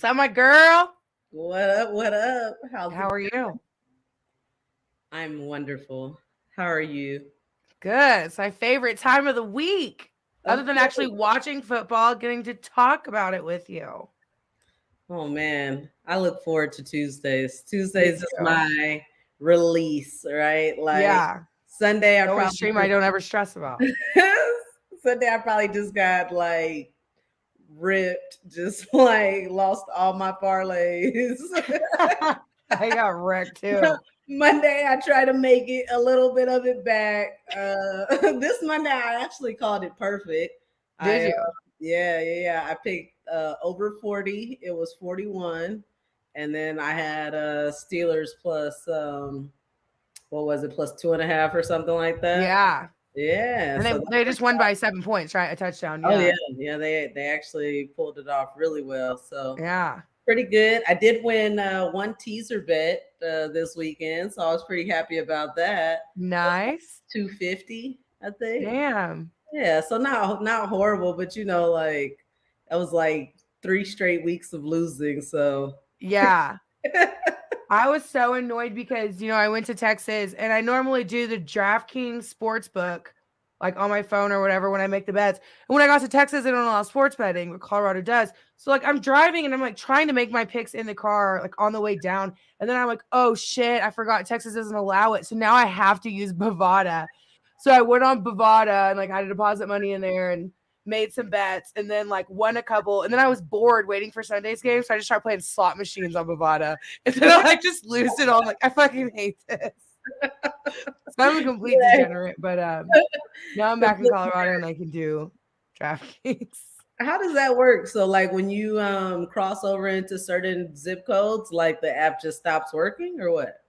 up, my girl? What up? What up? How are you? I'm wonderful. How are you? Good. It's my favorite time of the week. Other Of than course. actually watching football, getting to talk about it with you. Oh man, I look forward to Tuesdays. Me Tuesdays is too. my release, right? Like Yeah. Sunday, I The only probably stream I don't ever stress about. Sunday I probably just got like ripped, just like lost all my parlays. I got wrecked too. Monday, I try to make it a little bit of it back. This Monday, I actually called it perfect. Did I you? yeah. I picked over 40. It was 41, and then I had Steelers plus what was it, plus 2.5 or something like that. Yeah. Yeah, And so they just won by 7 points, right? A touchdown. oh Yeah. yeah, they actually pulled it off really well. So Yeah. pretty good. I did win one teaser bet this weekend, so I was pretty happy about that. Nice. 250, I think. Damn. Yeah, so not horrible, but like that was like 3 straight weeks of losing. So Yeah. I was so annoyed because, I went to Texas and I normally do the DraftKings sportsbook like on my phone or whatever when I make the bets. And when I got to Texas, they don't allow sports betting, but Colorado does. So like I'm driving and I'm like trying to make my picks in the car, like on the way down. And then I'm like, oh shit, I forgot Texas doesn't allow it. So now I have to use Bovada. So I went on Bovada and like I had to deposit money in there and made some bets and then like won a couple. And then I was bored waiting for Sunday's game. So I just started playing slot machines on Bovada. And then I like just lose it all. I'm like, I fucking hate this. So I'm a complete degenerate, but now I'm back in Colorado and I can do DraftKings. how does that work? So like when you cross over into certain zip codes, like the app just stops working or what?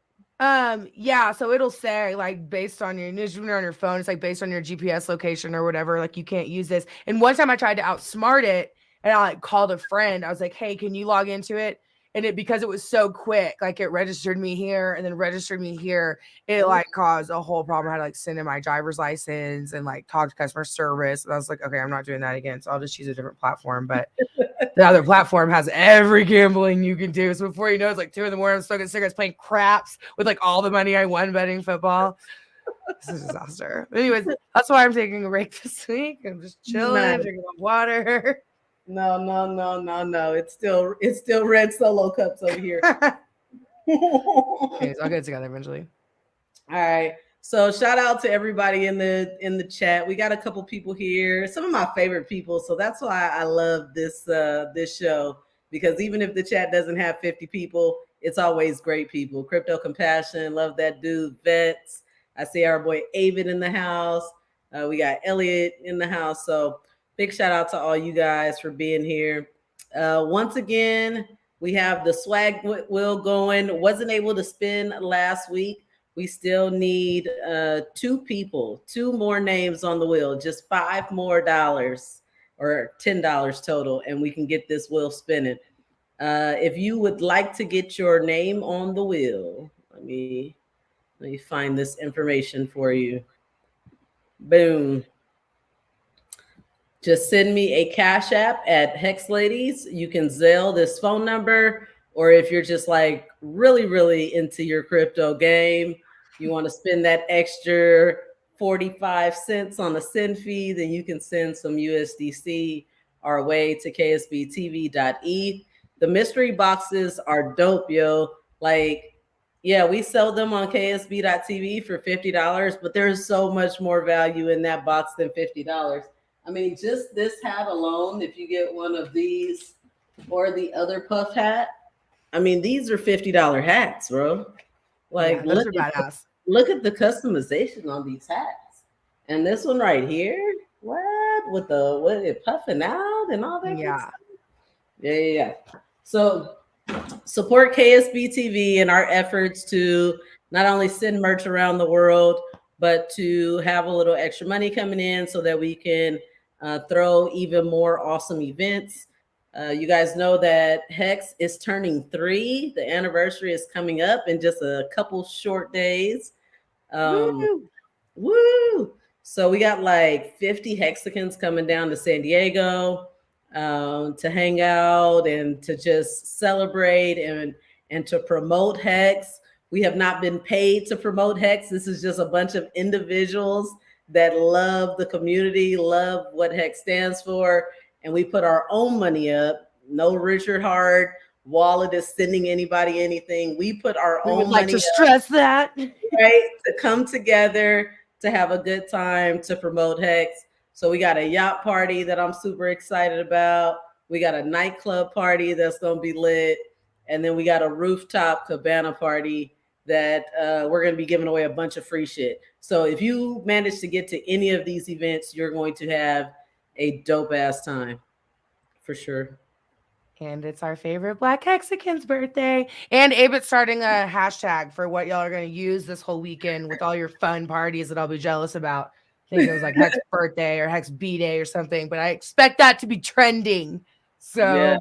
Yeah, so it'll say like based on your news on your phone, it's like based on your GPS location or whatever, like you can't use this. And one time I tried to outsmart it and I like called a friend. I was like, hey, can you log into it? And it because it was so quick, like it registered me here and then registered me here, it like caused a whole problem. I had to like send in my driver's license and like talk to customer service. And I was like, okay, I'm not doing that again. So I'll just use a different platform. But the other platform has every gambling you can do. So before you know, it's like 2 a.m. I'm smoking cigarettes, playing craps with like all the money I won betting football. This is a disaster. But anyways, that's why I'm taking a break this week. I'm just chilling, Nice. drinking my water. No. It's still red solo cups over here. Anyways, I'll get it together eventually. All right. So shout out to everybody in the chat. We got a couple people here, some of my favorite people. So that's why I love this show, because even if the chat doesn't have 50 people, it's always great people. Crypto Compassion, love that dude. Vets, I see our boy Avid in the house. We got Elliot in the house. So big shout out to all you guys for being here. Once again, we have the swag wheel going. Wasn't able to spin last week. We still need 2 more names on the wheel, just $5 more or $10 total, and we can get this wheel spinning. If you would like to get your name on the wheel, let me find this information for you. Boom. Just send me a Cash App at Hex Ladies. You can Zelle this phone number, or if you're just like really, really into your crypto game, you want to spend that extra 45 cents on a send fee, then you can send some USDC our way to ksbtv.e. The mystery boxes are dope, yo. Like, yeah, we sell them on ksb.tv for $50, but there's so much more value in that box than $50. I mean, just this hat alone, if you get one of these or the other puff hat, I mean, these are $50 hats, bro. Like, Yeah, those are badass. Look at the customization on these hats. And this one right here, what? With it puffing out and all that? Yeah. Yeah. So support KSB TV and our efforts to not only send merch around the world, but to have a little extra money coming in so that we can throw even more awesome events. You guys know that Hex is turning 3. The anniversary is coming up in just a couple short days. Woo! So we got like 50 Hexicans coming down to San Diego. to hang out and to just celebrate and to promote Hex. We have not been paid to promote Hex. This is just a bunch of individuals that love the community, love what Hex stands for, and we put our own money up. No Richard Hart wallet is sending anybody anything. We put our We own would like money to up, stress that. right, to come together to have a good time to promote Hex. So we got a yacht party that I'm super excited about. We got a nightclub party that's gonna be lit, and then we got a rooftop cabana party that we're gonna be giving away a bunch of free shit. So if you manage to get to any of these events, you're going to have a dope ass time for sure. And it's our favorite Black Hexicans birthday. And Abit's starting a hashtag for what y'all are going to use this whole weekend with all your fun parties that I'll be jealous about. I think it was like Hex birthday or Hex B-Day or something, but I expect that to be trending. So yeah,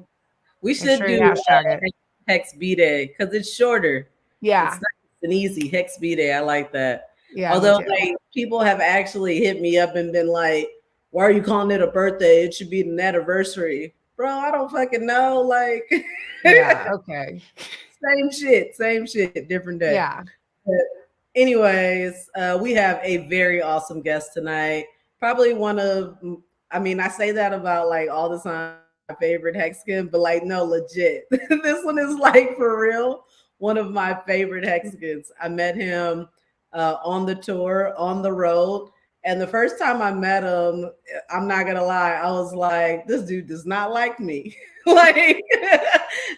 we should do hashtag it. Hex B-Day because it's shorter. Yeah. It's nice and easy. Hex B-Day. I like that. Yeah. Although like people have actually hit me up and been like, why are you calling it a birthday? It should be an anniversary. Bro, I don't fucking know. Like, yeah, okay. same shit, different day. Yeah. But anyways, we have a very awesome guest tonight. Probably one of, I mean, I say that about like all the time, my favorite Hexagon, but like, no, legit. This one is like for real, one of my favorite Hexagons. I met him on the tour, on the road. And the first time I met him, I'm not gonna lie, I was like, this dude does not like me. Like,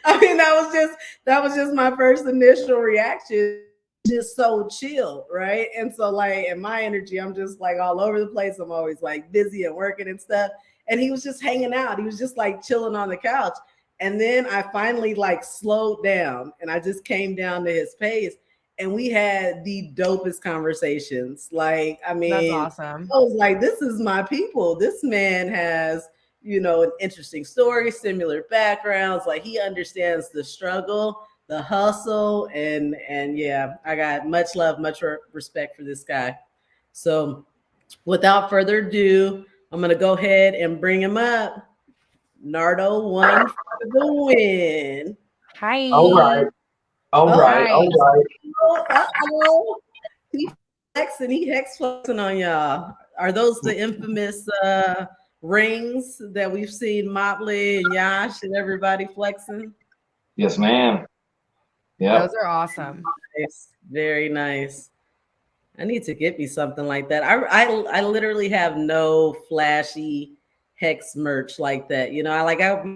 I mean, that was just my first initial reaction. Just so chill, right? And so, like, in my energy, I'm just like all over the place. I'm always like busy and working and stuff. And he was just hanging out. He was just like chilling on the couch. And then I finally like slowed down and I just came down to his pace. And we had the dopest conversations. Like, I mean, that's awesome. I was like, this is my people. This man has, you know, an interesting story, similar backgrounds. Like, he understands the struggle, the hustle, and yeah, I got much love, much respect for this guy. So, without further ado, I'm gonna go ahead and bring him up. Nardo won for the win. Hi. All right. All right. Uh-oh. He hex flexing on y'all. Are those the infamous rings that we've seen Motley and Yash and everybody flexing? Yes, ma'am. Yeah. Those are awesome. Nice. Very nice. I need to get me something like that. I literally have no flashy Hex merch like that. You know, I have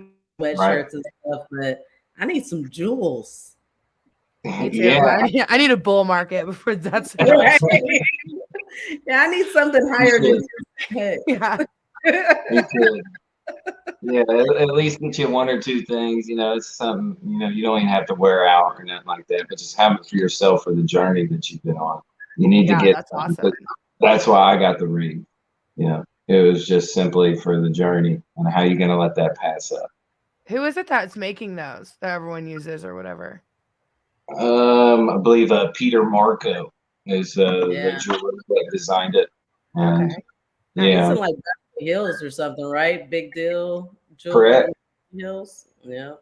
sweatshirts and stuff, but I need some jewels. Me too. Yeah. I need a bull market before that's right. Yeah, I need something higher than yeah. Yeah, at least get you one or two things. You know, it's something, you know, you don't even have to wear out or nothing like that, but just have it for yourself for the journey that you've been on. You need to get that's awesome. That's why I got the ring. You know, it was just simply for the journey and how you gonna let that pass up. Who is it that's making those that everyone uses or whatever? I believe Peter Marco is the jeweler that designed it. And okay. yeah, it's in like Hills or something, right? Big deal. Correct. Hills. Yeah.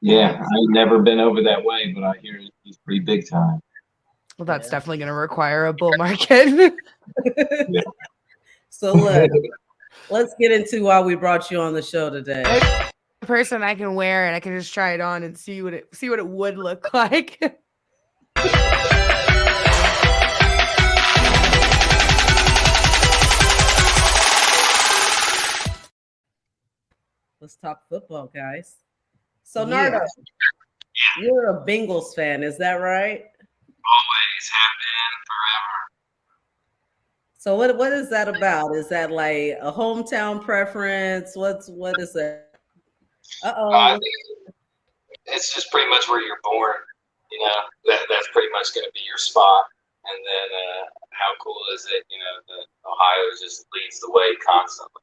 Yeah, I've never been over that way, but I hear he's pretty big time. Well, that's definitely going to require a bull market. Yeah. So let's get into why we brought you on the show today. A person I can wear and I can just try it on and see what it would look like. Let's talk football, guys. So Nardo, you're a Bengals fan, is that right? Always have been, forever. So what is that about? Is that like a hometown preference? What is that? It's just pretty much where you're born. You know, that's pretty much going to be your spot. And then how cool is it? You know, that Ohio just leads the way constantly.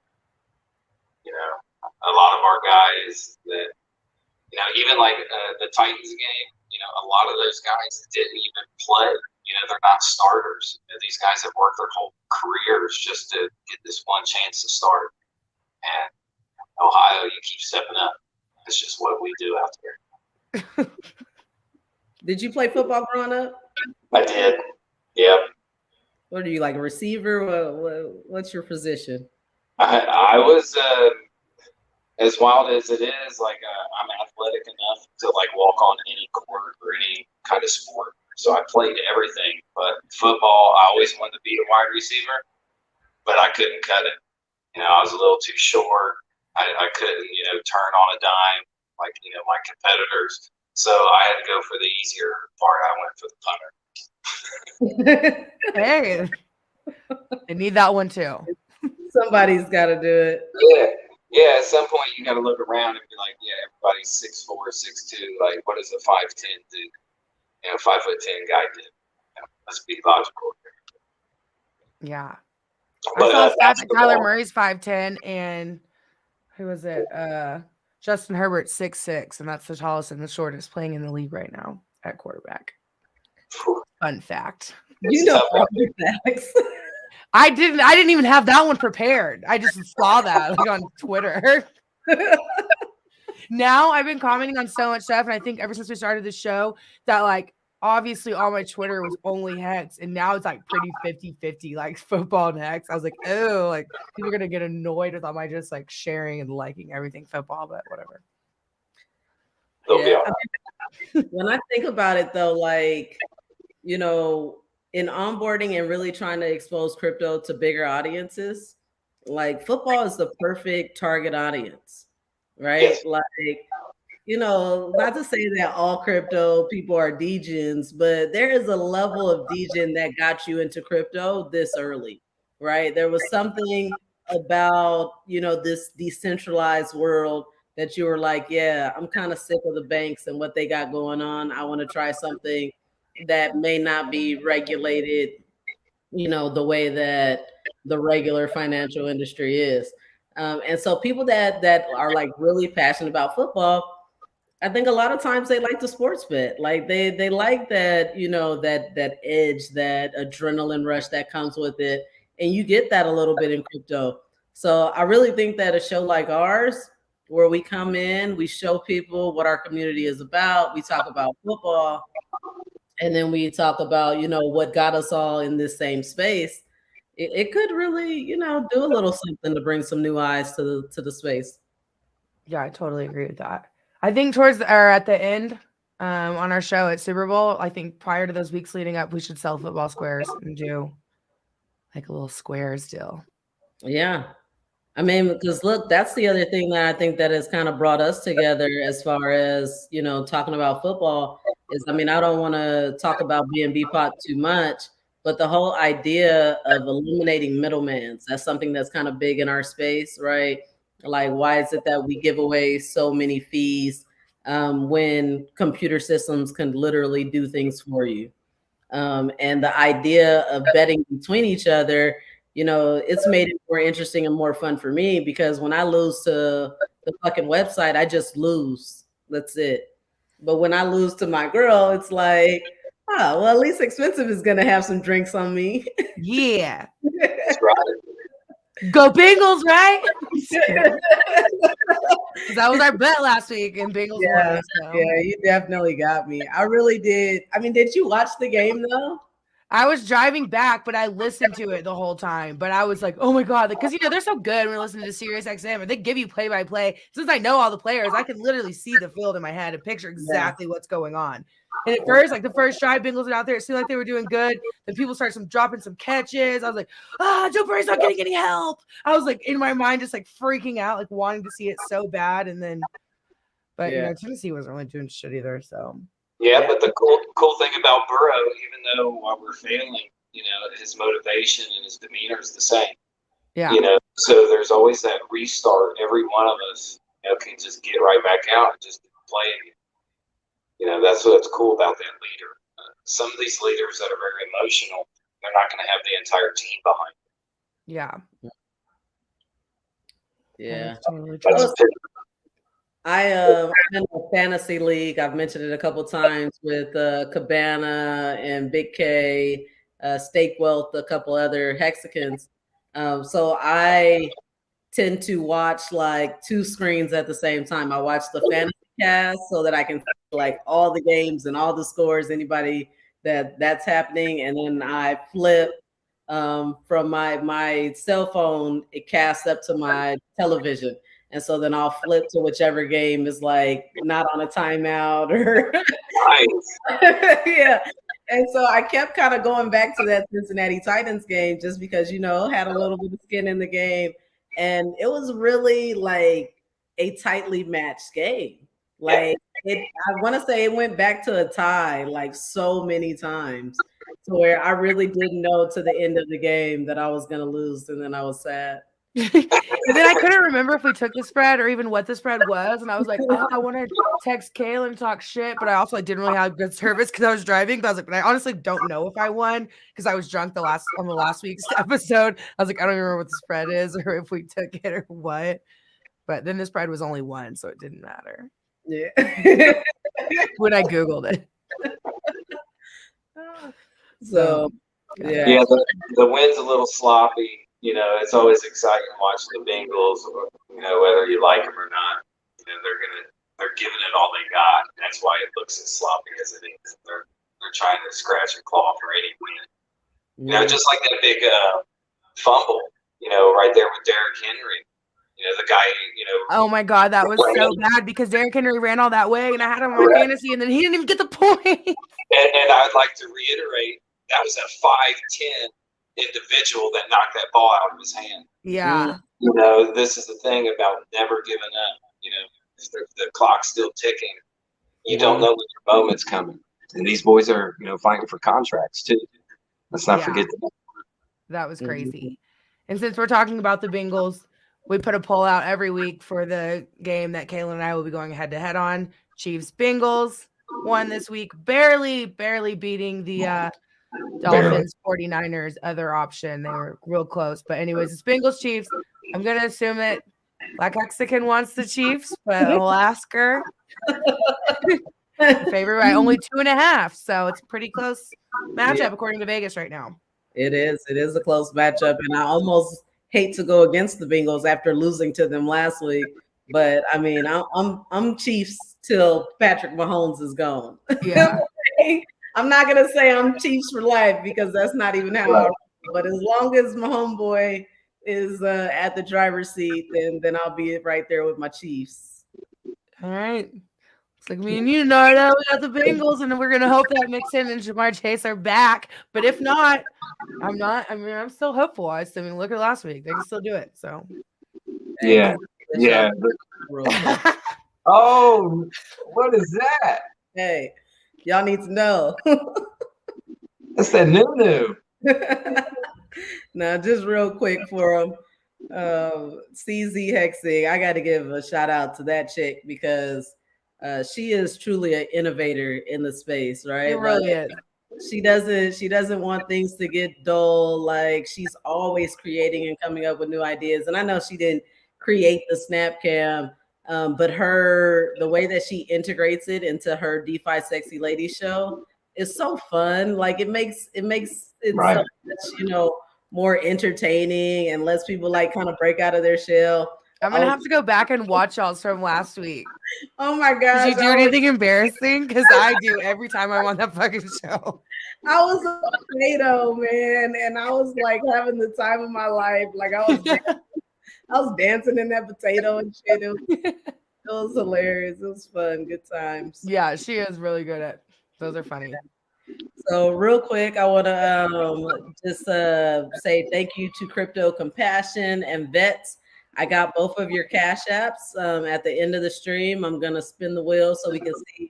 You know, a lot of our guys that, you know, even like the Titans game, you know, a lot of those guys didn't even play. You know, they're not starters. You know, these guys have worked their whole careers just to get this one chance to start. And Ohio, you keep stepping up. It's just what we do out there. Did you play football growing up? I did. Yep. What are you, like a receiver? What's your position? I was as wild as it is. Like I'm athletic enough to like walk on any court or any kind of sport. So I played everything. But football, I always wanted to be a wide receiver, but I couldn't cut it. I was a little too short. I couldn't, turn on a dime like, my competitors. So I had to go for the easier part. I went for the punter. Hey, I need that one too. Somebody's got to do it. Yeah. At some point, you got to look around and be like, yeah, everybody's 6'4", 6'2". Like, what does a 5'10" do? 5'10" guy did. Let's be logical. Yeah. But, I saw stats that Kyler Murray's 5'10", and who was it? Justin Herbert 6'6", and that's the tallest and the shortest playing in the league right now at quarterback. Fun fact. You know all the facts. I didn't even have that one prepared. I just saw that like on Twitter. Now I've been commenting on so much stuff, and I think ever since we started the show that like obviously all my Twitter was only Hex, and now it's like pretty 50-50 like football and Hex. I was like, oh, like people are gonna get annoyed with all my just like sharing and liking everything football, but whatever. Yeah. When I think about it though, like, in onboarding and really trying to expose crypto to bigger audiences, like football is the perfect target audience, right? Yes. Like, not to say that all crypto people are degens, but there is a level of degen that got you into crypto this early, right? There was something about, this decentralized world that you were like, yeah, I'm kind of sick of the banks and what they got going on. I want to try something that may not be regulated, the way that the regular financial industry is. And so people that are like really passionate about football, I think a lot of times they like the sports bet. Like they like that, that edge, that adrenaline rush that comes with it. And you get that a little bit in crypto. So I really think that a show like ours, where we come in, we show people what our community is about. We talk about football, and then we talk about, what got us all in this same space. It could really, do a little something to bring some new eyes to the space. Yeah, I totally agree with that. I think at the end on our show at Super Bowl, I think prior to those weeks leading up, we should sell football squares and do like a little squares deal. Yeah. I mean, because look, that's the other thing that I think that has kind of brought us together as far as, talking about football is, I mean, I don't want to talk about B&B pot too much, but the whole idea of eliminating middlemen, that's something that's kind of big in our space, right? Like, why is it that we give away so many fees when computer systems can literally do things for you? And the idea of betting between each other, it's made it more interesting and more fun for me, because when I lose to the fucking website, I just lose. That's it. But when I lose to my girl, it's like, oh, well, at least HEXpensive is going to have some drinks on me. Yeah. That's right. Go Bengals, right? That was our bet last week, and Bengals won. So. Yeah, you definitely got me. I really did. I mean, did you watch the game though? I was driving back, but I listened to it the whole time. But I was like, oh my God, because they're so good when we listen to Sirius XM, and they give you play-by-play. Since I know all the players, I can literally see the field in my head and picture exactly what's going on. And at first, like the first drive, Bengals were out there, it seemed like they were doing good. Then people started dropping some catches. I was like, Joe Burrow's not getting any help. I was like in my mind, just like freaking out, like wanting to see it so bad. And then, but Tennessee wasn't really doing shit either. So. Yeah, but the cool thing about Burrow, even though while we're failing, his motivation and his demeanor is the same. Yeah. So there's always that restart. Every one of us, can just get right back out and just play again. That's what's cool about that leader. Some of these leaders that are very emotional, they're not going to have the entire team behind them. Yeah. Totally I'm in a fantasy league. I've mentioned it a couple times with Cabana and Big K, Stake Wealth, a couple other Hexicans. So I tend to watch like two screens at the same time. I watch the fantasy cast so that I can see like all the games and all the scores, anybody that's happening, and then I flip from my cell phone. It casts up to my television, and so then I'll flip to whichever game is like not on a timeout or yeah. And so I kept kind of going back to that Cincinnati Titans game just because, had a little bit of skin in the game. And it was really like a tightly matched game. Like I want to say it went back to a tie like so many times to where I really didn't know to the end of the game that I was going to lose. And then I was sad. And then I couldn't remember if we took the spread or even what the spread was. And I was like, oh, I want to text Kayla and talk shit. But I also didn't really have good service because I was driving. But I was like, but I honestly don't know if I won because I was drunk on the last week's episode. I was like, I don't even remember what the spread is or if we took it or what. But then the spread was only 1, so it didn't matter. Yeah. When I Googled it. So, yeah. Yeah, the win's a little sloppy. It's always exciting watching the Bengals, whether you like them or not. They're giving it all they got. And that's why it looks as sloppy as it is. They're trying to scratch and claw for any win. Just like that big fumble, right there with Derrick Henry. The guy, Oh my God, that was so bad because Derrick Henry ran all that way and I had him on my fantasy and then he didn't even get the point. And I'd like to reiterate, that was a 5'10" individual that knocked that ball out of his hand. Yeah. This is the thing about never giving up. The clock's still ticking. You don't know when your moment's coming. And these boys are, fighting for contracts too. Let's not forget that. That was crazy. And since we're talking about the Bengals, we put a poll out every week for the game that Kayla and I will be going head to head on. Chiefs Bengals won this week, barely beating the Dolphins 49ers other option. They were real close. But anyways, it's Bengals Chiefs. I'm gonna assume that HEXican wants the Chiefs, but we'll ask her. Favorite by only 2.5. So it's a pretty close matchup according to Vegas right now. It is a close matchup, and I almost hate to go against the Bengals after losing to them last week, but I mean, I'm Chiefs till Patrick Mahomes is gone. Yeah. I'm not gonna say I'm Chiefs for life because that's not even how I roll. But as long as my homeboy is at the driver's seat, then I'll be right there with my Chiefs. All right. It's like me and you, Nardo. We got the Bengals, and we're gonna hope that Mixon and Jamar Chase are back. But if not, I'm not. I mean, I'm still hopeful. I mean, look at last week; they can still do it. So, yeah. Oh, what is that? Hey, y'all need to know. That's that new. Now, just real quick for them, CZ Hexing. I got to give a shout out to that chick because she is truly an innovator in the space, right? It really is. She doesn't want things to get dull. Like she's always creating and coming up with new ideas. And I know she didn't create the Snap Cam, but the way that she integrates it into her DeFi Sexy Lady show is so fun. Like it makes it right. so much, more entertaining and lets people like kind of break out of their shell. I'm gonna have to go back and watch y'all's from last week. Oh my gosh. Did you do anything embarrassing? Because I do every time I'm on that fucking show. I was a potato, man, and I was like having the time of my life. Like I was dancing in that potato and shit. It was hilarious. It was fun. Good times. Yeah, she is really good at those. Are funny. So real quick, I want to just say thank you to Crypto Compassion and Vets. I got both of your cash apps at the end of the stream. I'm going to spin the wheel so we can see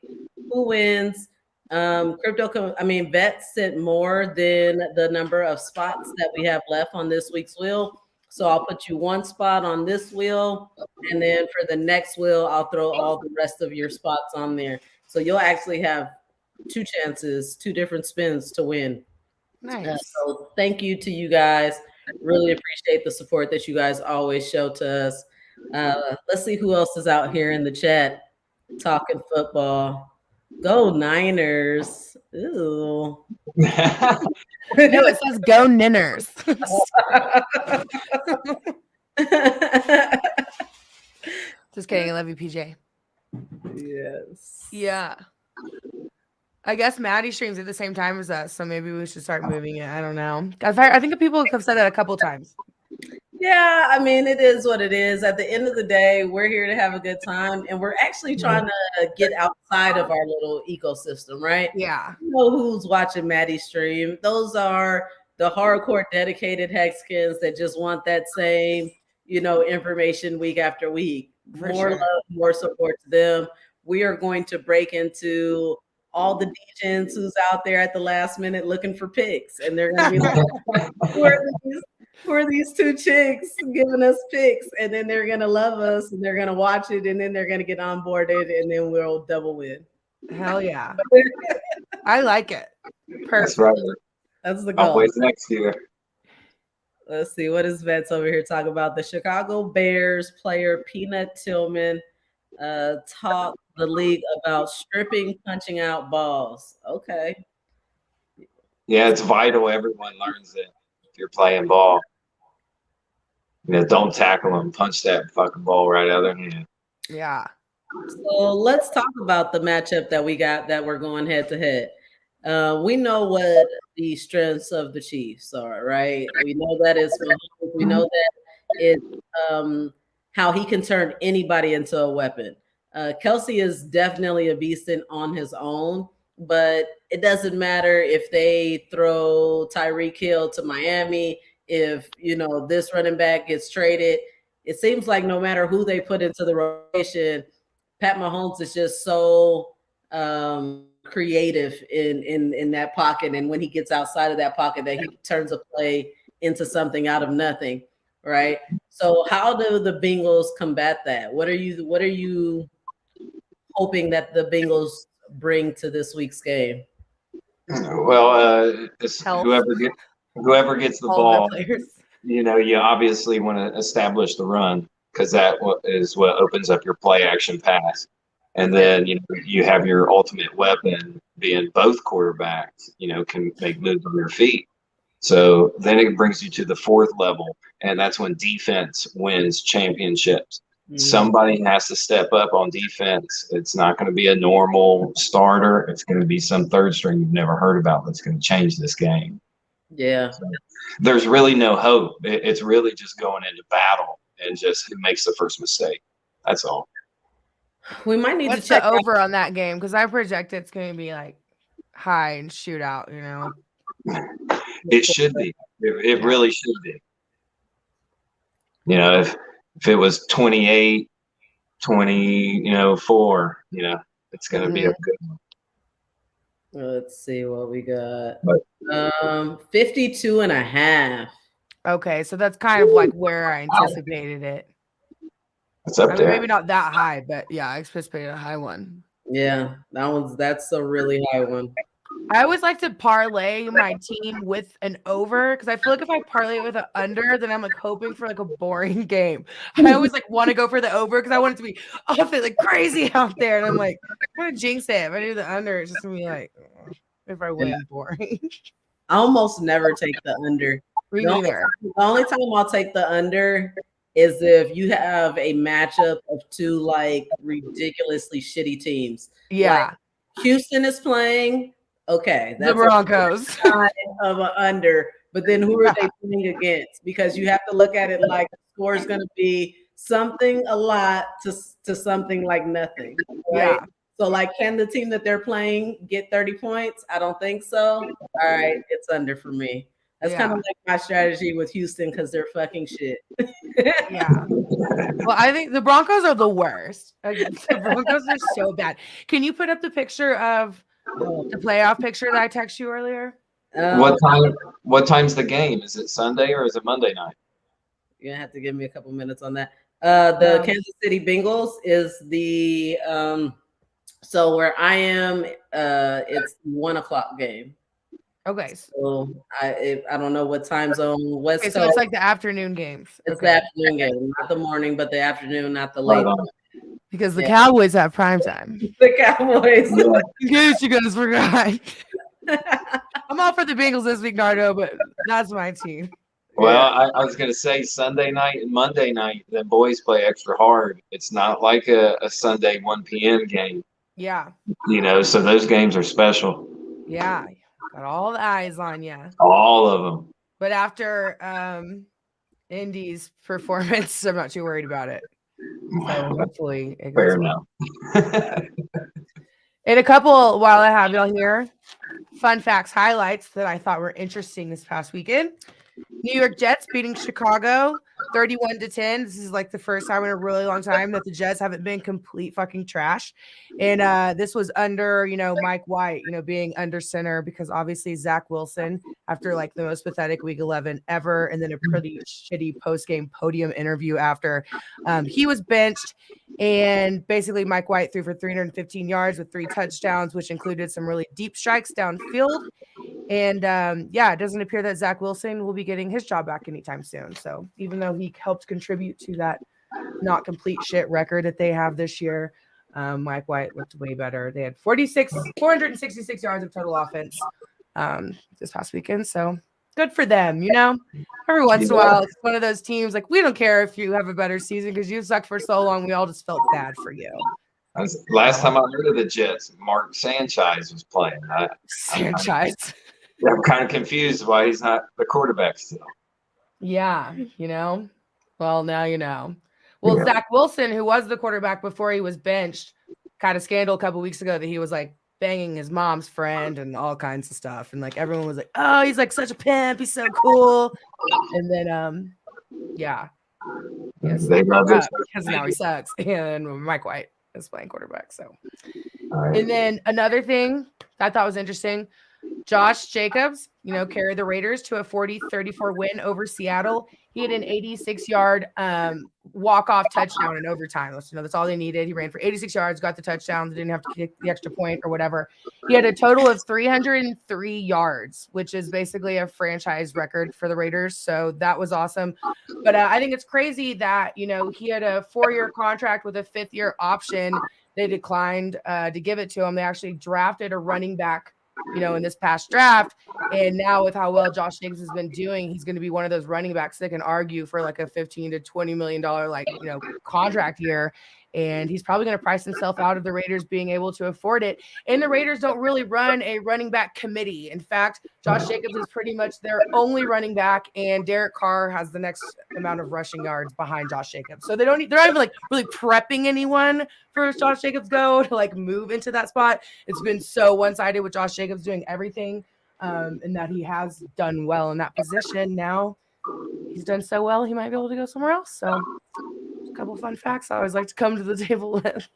who wins. Vets sent more than the number of spots that we have left on this week's wheel. So I'll put you one spot on this wheel. And then for the next wheel, I'll throw all the rest of your spots on there. So you'll actually have 2 chances, 2 different spins to win. Nice. So thank you to you guys. Really appreciate the support that you guys always show to us. Let's see who else is out here in the chat talking football. Go Niners. Ooh. No, it says go Ninners. Just kidding. I love you, PJ. Yes. Yeah. I guess Maddie streams at the same time as us, so maybe we should start moving it. I don't know. I think people have said that a couple times. Yeah, I mean, it is what it is. At the end of the day, we're here to have a good time, and we're actually trying to get outside of our little ecosystem, right? Yeah. You know who's watching Maddie stream? Those are the hardcore dedicated Hexicans that just want that same, information week after week. For More sure. love, more support to them. We are going to break into all the DJs who's out there at the last minute looking for picks, and they're going to be like, who are these two chicks giving us picks? And then they're going to love us, and they're going to watch it, and then they're going to get onboarded, and then we'll double win. Hell yeah. I like it. Perfect. That's right. That's the goal. I'll wait next year. Let's see. What is Vets over here talking about? The Chicago Bears player Peanut Tillman taught the league about stripping, punching out balls. Okay. Yeah, it's vital everyone learns it if you're playing ball. Don't tackle them. Punch that fucking ball right out of their hand. Yeah. So let's talk about the matchup that we got that we're going head to head. We know what the strengths of the Chiefs are, right? We know that it's we know that it's how he can turn anybody into a weapon. Kelsey is definitely a beast on his own, but it doesn't matter if they throw Tyreek Hill to Miami, if this running back gets traded. It seems like no matter who they put into the rotation, Pat Mahomes is just so creative in that pocket, and when he gets outside of that pocket, that he turns a play into something out of nothing, right? So how do the Bengals combat that? What are you hoping that the Bengals bring to this week's game? Well, it's whoever gets the ball, you obviously want to establish the run, because that is what opens up your play action pass. And then, you have your ultimate weapon being both quarterbacks, can make moves on their feet. So then it brings you to the fourth level, and that's when defense wins championships. Mm-hmm. Somebody has to step up on defense. It's not going to be a normal starter. It's going to be some third string you've never heard about that's going to change this game. Yeah. So there's really no hope. It's really just going into battle and just who makes the first mistake. That's all. We might need What's to check the over on that game, because I project it's going to be like high and shootout. It should be. It really should be. If it was 28, 4, it's going to be a good one. Let's see what we got. 52.5. Okay, so that's kind of like where I anticipated it. It's up there. Maybe not that high, but yeah, I anticipated a high one. Yeah, that's a really high one. I always like to parlay my team with an over, because I feel like if I parlay it with an under, then I'm like hoping for like a boring game. I always like want to go for the over because I want it to be awfully like crazy out there, and I'm like, I'm gonna jinx it. If I do the under, it's just gonna be like, if I win, boring. I almost never take the under. The only time I'll take the under is if you have a matchup of two like ridiculously shitty teams. Yeah. Like Houston is playing. Okay. That's the Broncos. Of an under. But then who are they playing against? Because you have to look at it like the score is going to be something a lot to something like nothing. Right? Yeah. So like, can the team that they're playing get 30 points? I don't think so. All right. It's under for me. That's kind of like my strategy with Houston, because they're fucking shit. Yeah. Well, I think the Broncos are the worst. The Broncos are so bad. Can you put up the picture of the playoff picture that I texted you earlier? What time's the game? Is it Sunday or is it Monday night? You're gonna have to give me a couple minutes on that. The Kansas City Bengals is the so where I am, it's 1:00 game. Okay. So I don't know what time zone West Coast. So it's like the afternoon games. It's the afternoon game, not the morning, but the afternoon, not the late. Because the Cowboys have prime time. The Cowboys. In case you guys forgot. I'm all for the Bengals this week, Nardo, but that's my team. Well, I was going to say Sunday night and Monday night, the boys play extra hard. It's not like a Sunday 1 p.m. game. Yeah. So those games are special. Yeah. Got all the eyes on you. All of them. But after Indy's performance, I'm not too worried about it. So hopefully it goes Fair well. enough. And a couple, while I have y'all here, fun facts, highlights that I thought were interesting this past weekend. New York Jets beating Chicago 31-10. This is like the first time in a really long time that the Jets haven't been complete fucking trash. And this was under, Mike White, being under center because obviously Zach Wilson, after like the most pathetic week 11 ever, and then a pretty shitty post-game podium interview after, he was benched. And basically Mike White threw for 315 yards with 3 touchdowns, which included some really deep strikes downfield. And it doesn't appear that Zach Wilson will be getting his job back anytime soon. So even though he helped contribute to that not complete shit record that they have this year, Mike White looked way better. They had 466 yards of total offense this past weekend. So good for them, Every once in a while, it's one of those teams like, we don't care if you have a better season because you sucked for so long. We all just felt bad for you. Last time I heard of the Jets, Mark Sanchez was playing. Sanchez. I'm kind of confused why he's not the quarterback still. Yeah, Well, now you know. Well, yeah. Zach Wilson, who was the quarterback before he was benched, kind of scandal a couple weeks ago that he was like banging his mom's friend and all kinds of stuff. And like everyone was like, oh, he's like such a pimp. He's so cool. And then, yes, because now he sucks. And Mike White is playing quarterback. So, And then another thing I thought was interesting. Josh Jacobs, carried the Raiders to a 40-34 win over Seattle. He had an 86-yard walk-off touchdown in overtime. That's all they needed. He ran for 86 yards, got the touchdown. They didn't have to kick the extra point or whatever. He had a total of 303 yards, which is basically a franchise record for the Raiders. So that was awesome. But I think it's crazy that, he had a 4-year contract with a 5th-year option. They declined to give it to him. They actually drafted a running back in this past draft. And now with how well Josh Jacobs has been doing, he's going to be one of those running backs that can argue for like a $15 to $20 million, contract year. And he's probably going to price himself out of the Raiders being able to afford it. And the Raiders don't really run a running back committee. In fact, Josh Jacobs is pretty much their only running back, and Derek Carr has the next amount of rushing yards behind Josh Jacobs. So they're not even like really prepping anyone for Josh Jacobs go to like move into that spot. It's been so one-sided with Josh Jacobs doing everything, and that he has done well in that position. Now he's done so well, he might be able to go somewhere else. So a couple of fun facts I always like to come to the table with.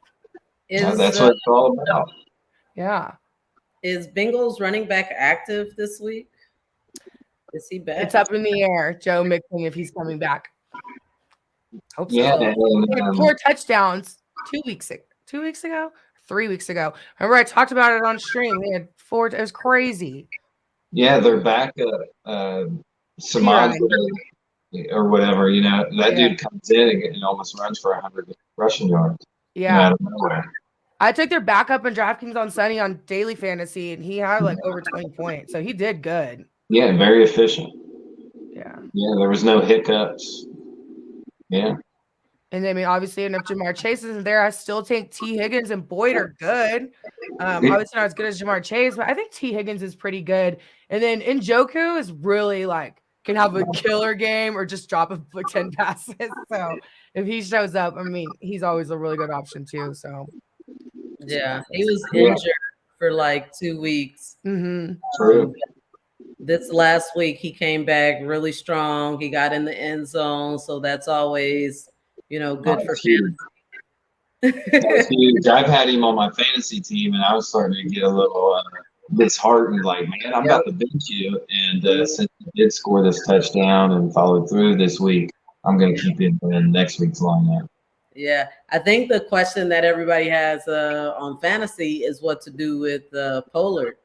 That's what it's all about. Yeah. Is Bengals running back active this week? Is he back? It's up in the air. Joe Mixon, if he's coming back. Hope so. Yeah, he had 4 touchdowns 2 weeks ago, 3 weeks ago. Remember, I talked about it on stream. They had 4. It was crazy. Yeah, they're back. Samad or whatever, that dude comes in and almost runs for 100 rushing yards. Yeah. Out of nowhere. I took their backup in DraftKings on Sunny on daily fantasy, and he had like over 20 points. So he did good. Yeah, very efficient. Yeah. Yeah, there was no hiccups. Yeah. And I mean, obviously, if Jamar Chase isn't there, I still think T. Higgins and Boyd are good. Obviously not as good as Jamar Chase, but I think T. Higgins is pretty good. And then Njoku is really like can have a killer game or just drop 10 passes. So if he shows up, I mean, he's always a really good option too. So yeah, he was injured for like 2 weeks. Mm-hmm. True. This last week he came back really strong. He got in the end zone, so that's always good for fantasy. That's huge. I've had him on my fantasy team, and I was starting to get a little disheartened. Like, man, I'm about to bench you. And since he did score this touchdown and followed through this week, I'm going to keep him in next week's lineup. Yeah, I think the question that everybody has on fantasy is what to do with Pollard,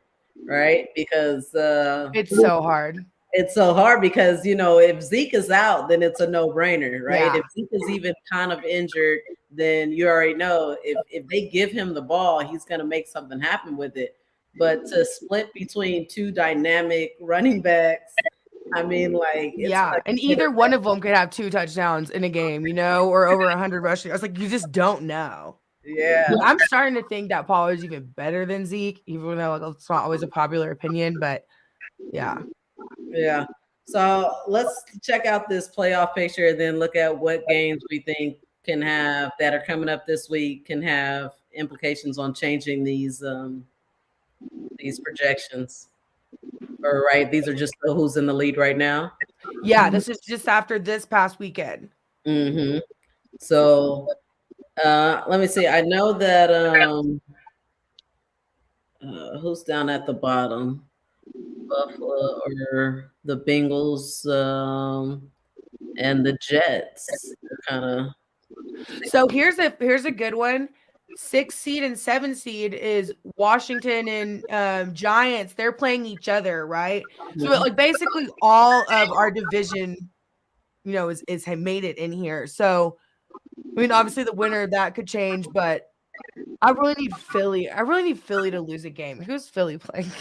right? Because it's so hard. It's so hard because, if Zeke is out, then it's a no-brainer, right? Yeah. If Zeke is even kind of injured, then you already know if they give him the ball, he's going to make something happen with it. But to split between 2 dynamic running backs I mean, like, it's like and either one of them could have 2 touchdowns in a game, or over 100 rushing. I was like, you just don't know. yeah. I'm starting to think that Paul is even better than Zeke, even though like, it's not always a popular opinion, but yeah. Yeah. So let's check out this playoff picture and then look at what games we think that are coming up this week can have implications on changing these projections. Or right, these are just who's in the lead right now. Yeah, this is just after this past weekend. Mm-hmm. So let me see. I know that who's down at the bottom? Buffalo or the Bengals and the Jets kind of. So here's a good one. 6 seed and 7 seed is Washington and Giants. They're playing each other, right? So like basically all of our division, is made it in here. So I mean, obviously the winner of that could change, but I really need Philly. I really need Philly to lose a game. Who's Philly playing?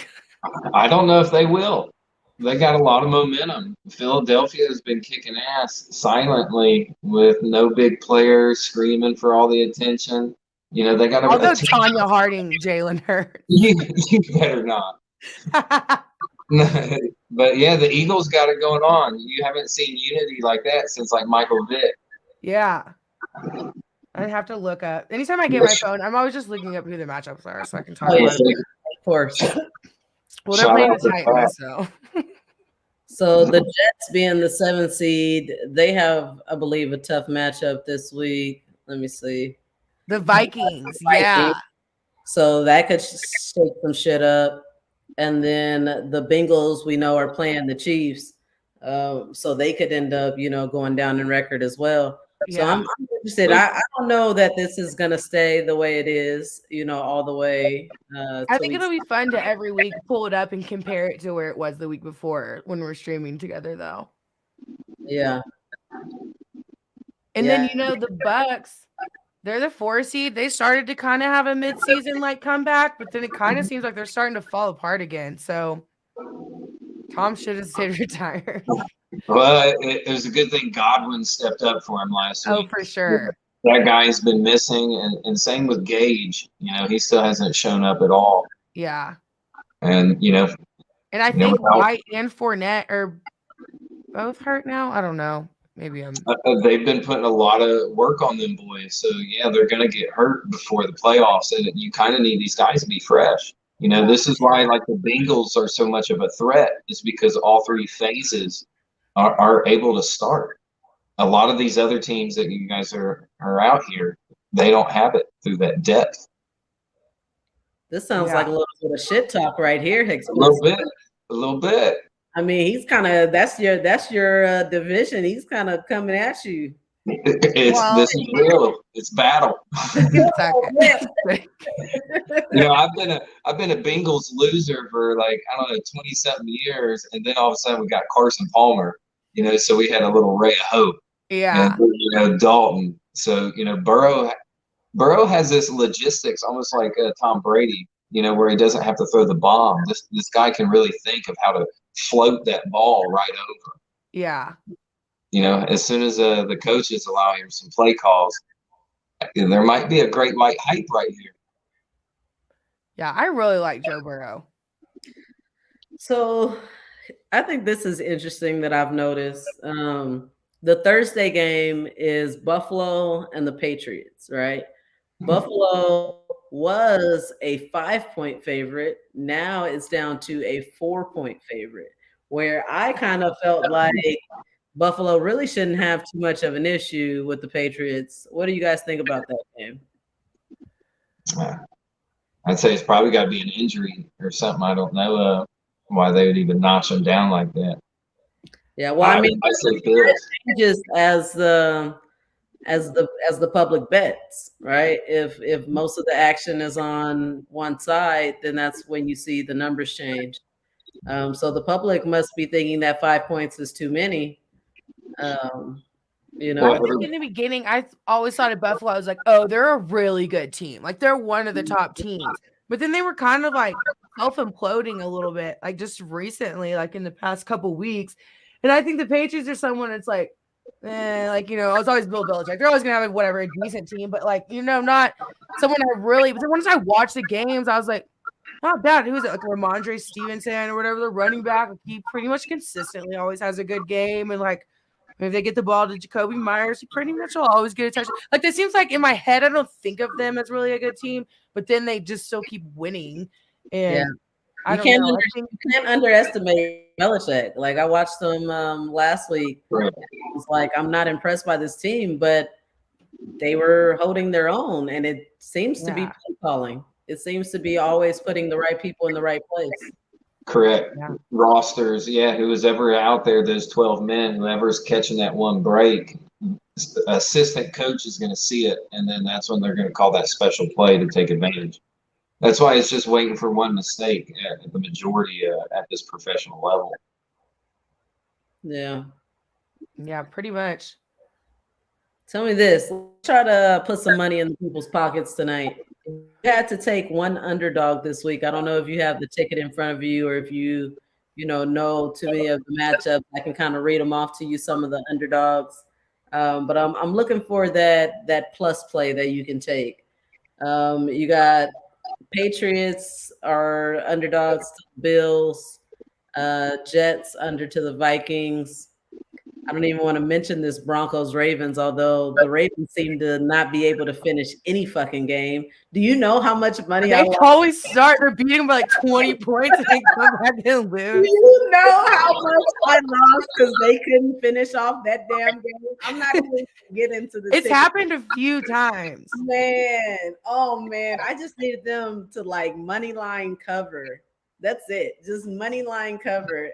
I don't know if they will. They got a lot of momentum. Philadelphia has been kicking ass silently with no big players screaming for all the attention. They got Although Tanya Harding, Jalen Hurts. You better not. But yeah, the Eagles got it going on. You haven't seen unity like that since like Michael Vick. Yeah. I have to look up. Anytime I get my phone, I'm always just looking up who the matchups are so I can talk about it. Of course. Well, they're playing the Titans, so. So the Jets being the 7th seed, they have, I believe, a tough matchup this week. Let me see. The Vikings, yeah. So that could shake some shit up. And then the Bengals, we know, are playing the Chiefs. So they could end up, going down in record as well. So Yeah. I'm interested. I don't know that this is going to stay the way it is, all the way. I think it'll be fun to every week pull it up and compare it to where it was the week before when we're streaming together, though. Yeah. And then, the Bucks, they're the 4 seed. They started to kind of have a midseason like comeback, but then it kind of seems like they're starting to fall apart again. So Tom should have stayed retired. Well, it was a good thing Godwin stepped up for him last week. Oh, for sure. That guy's been missing, and same with Gage. He still hasn't shown up at all. Yeah. And, and I think White and Fournette are both hurt now. I don't know. Maybe they've been putting a lot of work on them boys. So, yeah, they're going to get hurt before the playoffs, and you kind of need these guys to be fresh. This is why, like, the Bengals are so much of a threat, is because all 3 phases are able to start. A lot of these other teams that you guys are out here, they don't have it through that depth. This sounds like a little bit of shit talk right here, HEX. A little bit. I mean, he's kind of that's your division. He's kind of coming at you. This is real. It's battle. I've been a Bengals loser for like 20-something years, and then all of a sudden we got Carson Palmer. So we had a little ray of hope. Yeah. And Dalton. So Burrow has this logistics, almost like Tom Brady. Where he doesn't have to throw the bomb. This guy can really think of how to float that ball right over. Yeah. As soon as the coaches allow him some play calls, there might be a great white hype right here. Yeah, I really like Joe Burrow. So I think this is interesting that I've noticed. The Thursday game is Buffalo and the Patriots, right? Buffalo was a 5-point favorite. Now it's down to a 4-point favorite, where I kind of felt like Buffalo really shouldn't have too much of an issue with the Patriots. What do you guys think about that game? I'd say it's probably got to be an injury or something. I don't know why they would even notch them down like that. Yeah, well, I mean, it changes as the public bets, right? If most of the action is on one side, then that's when you see the numbers change. So the public must be thinking that 5 points is too many. I think in the beginning, I always thought of Buffalo. I was like, oh, they're a really good team. Like, they're one of the top teams. But then they were kind of like self-imploding a little bit, like just recently, like in the past couple weeks. And I think the Patriots are someone that's like, like, you know, it's always Bill Belichick. They're always gonna have whatever a decent team, but like, you know, not someone I really. But once I watched the games, I was like, not bad. Who is it? Like Ramondre Stevenson or whatever, the running back. Like, he pretty much consistently always has a good game, and like if they get the ball to Jacoby Myers, he pretty much will always get a touch. Like, it seems like in my head, I don't think of them as really a good team, but then they just still keep winning. And I don't know. You can't underestimate Belichick. Like, I watched them last week. It was like, I'm not impressed by this team, but they were holding their own, and it seems to be play calling. It seems to be always putting the right people in the right place. Correct. Yeah. Rosters, who was ever out there, those 12 men, whoever's catching that one break, assistant coach is going to see it, and then that's when they're going to call that special play to take advantage. That's why it's just waiting for one mistake at the majority at this professional level. Yeah, pretty much. Tell me this. Let's try to put some money in the people's pockets tonight. You had to take one underdog this week. I don't know if you have the ticket in front of you or if you know too many of the matchups. I can kind of read them off to you, some of the underdogs. But I'm looking for that plus play that you can take. You got Patriots are underdogs to the Bills, Jets under to the Vikings. I don't even want to mention this Broncos-Ravens, although the Ravens seem to not be able to finish any fucking game. Do you know how much money they always start? They're beating them by like 20 points and they come back and lose. Do you know how much I lost because they couldn't finish off that damn game? I'm not even going to get into this. It's happened a few times. Man, oh man, I just needed them to like money line cover. That's it, just money line cover.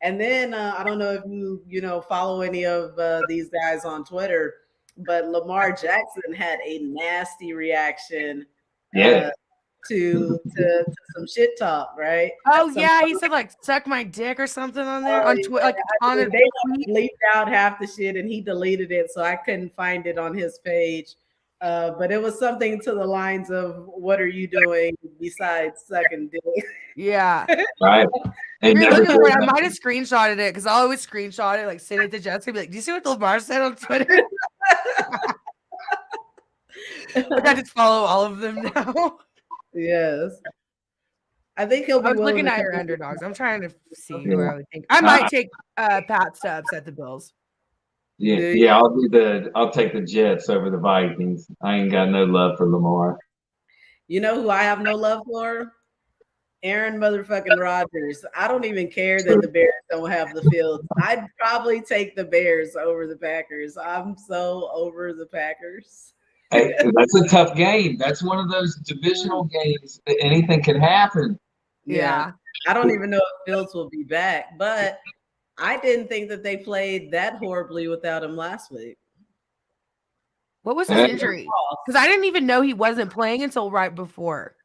And then I don't know if you follow any of these guys on Twitter, but Lamar Jackson had a nasty reaction to some shit talk, right? Oh yeah, he said like "suck my dick" or something on there on Twitter. Like they bleeped out half the shit, and he deleted it, so I couldn't find it on his page. But it was something to the lines of, "What are you doing besides sucking dick?" Yeah. Right. I might have screenshotted it because I always screenshot it, like send it to Jessica, be like, "Do you see what Lamar said on Twitter?" Like, I just follow all of them now. Yes. I think he'll be. I was looking at your underdogs. I'm trying to see who I would think. I might take Pat Stubbs at the Bills. Yeah, I'll take the Jets over the Vikings. I ain't got no love for Lamar. You know who I have no love for? Aaron motherfucking Rodgers. I don't even care that the Bears don't have the field. I'd probably take the Bears over the Packers. I'm so over the Packers. Hey, that's a tough game. That's one of those divisional games that anything can happen. Yeah. I don't even know if Fields will be back, but I didn't think that they played that horribly without him last week. What was his injury? Because I didn't even know he wasn't playing until right before.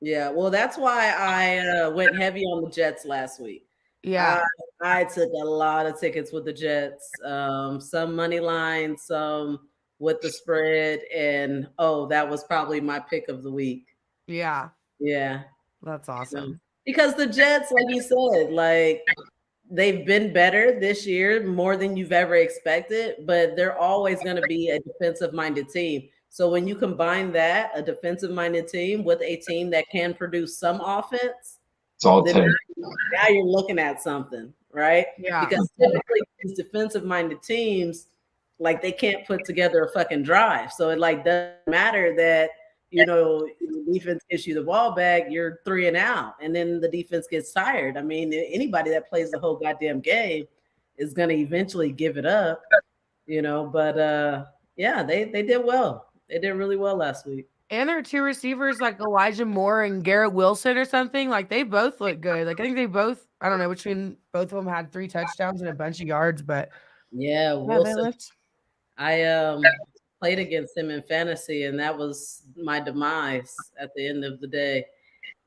Yeah, well, that's why I went heavy on the Jets last week. Yeah. I took a lot of tickets with the Jets, some money line, some with the spread, and that was probably my pick of the week. Yeah. Yeah. That's awesome. Because the Jets, like you said, like they've been better this year, more than you've ever expected, but they're always going to be a defensive-minded team. So when you combine that, a defensive-minded team with a team that can produce some offense, it's all now you're looking at something, right? Yeah. Because typically these defensive-minded teams, like they can't put together a fucking drive. So it like doesn't matter that, the defense gives you the ball back, you're 3 and out, and then the defense gets tired. I mean, anybody that plays the whole goddamn game is going to eventually give it up, but yeah, they did well. They did really well last week. And there are two receivers like Elijah Moore and Garrett Wilson or something. Like they both look good. Like I think they both, I don't know, between both of them had 3 touchdowns and a bunch of yards, but yeah, Wilson. I played against him in fantasy, and that was my demise at the end of the day.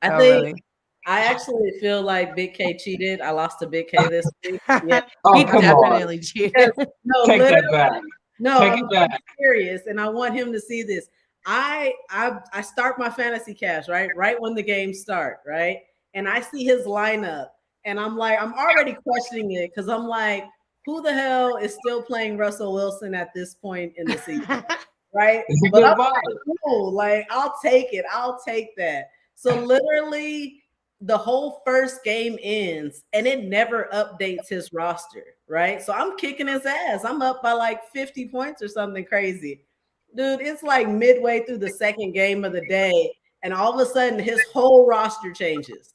I actually feel like Big K cheated. I lost to Big K this week. Yeah. He definitely cheated. No, take that back. No, take it back. I'm serious, and I want him to see this. I start my fantasy cash right when the games start, right? And I see his lineup, and I'm like, I'm already questioning it because I'm like, who the hell is still playing Russell Wilson at this point in the season, right? It's a But good I'm buy. like, cool, like I'll take it. I'll take that. So literally, the whole first game ends, and it never updates his roster, right? So I'm kicking his ass. I'm up by like 50 points or something crazy. Dude, it's like midway through the second game of the day, and all of a sudden his whole roster changes.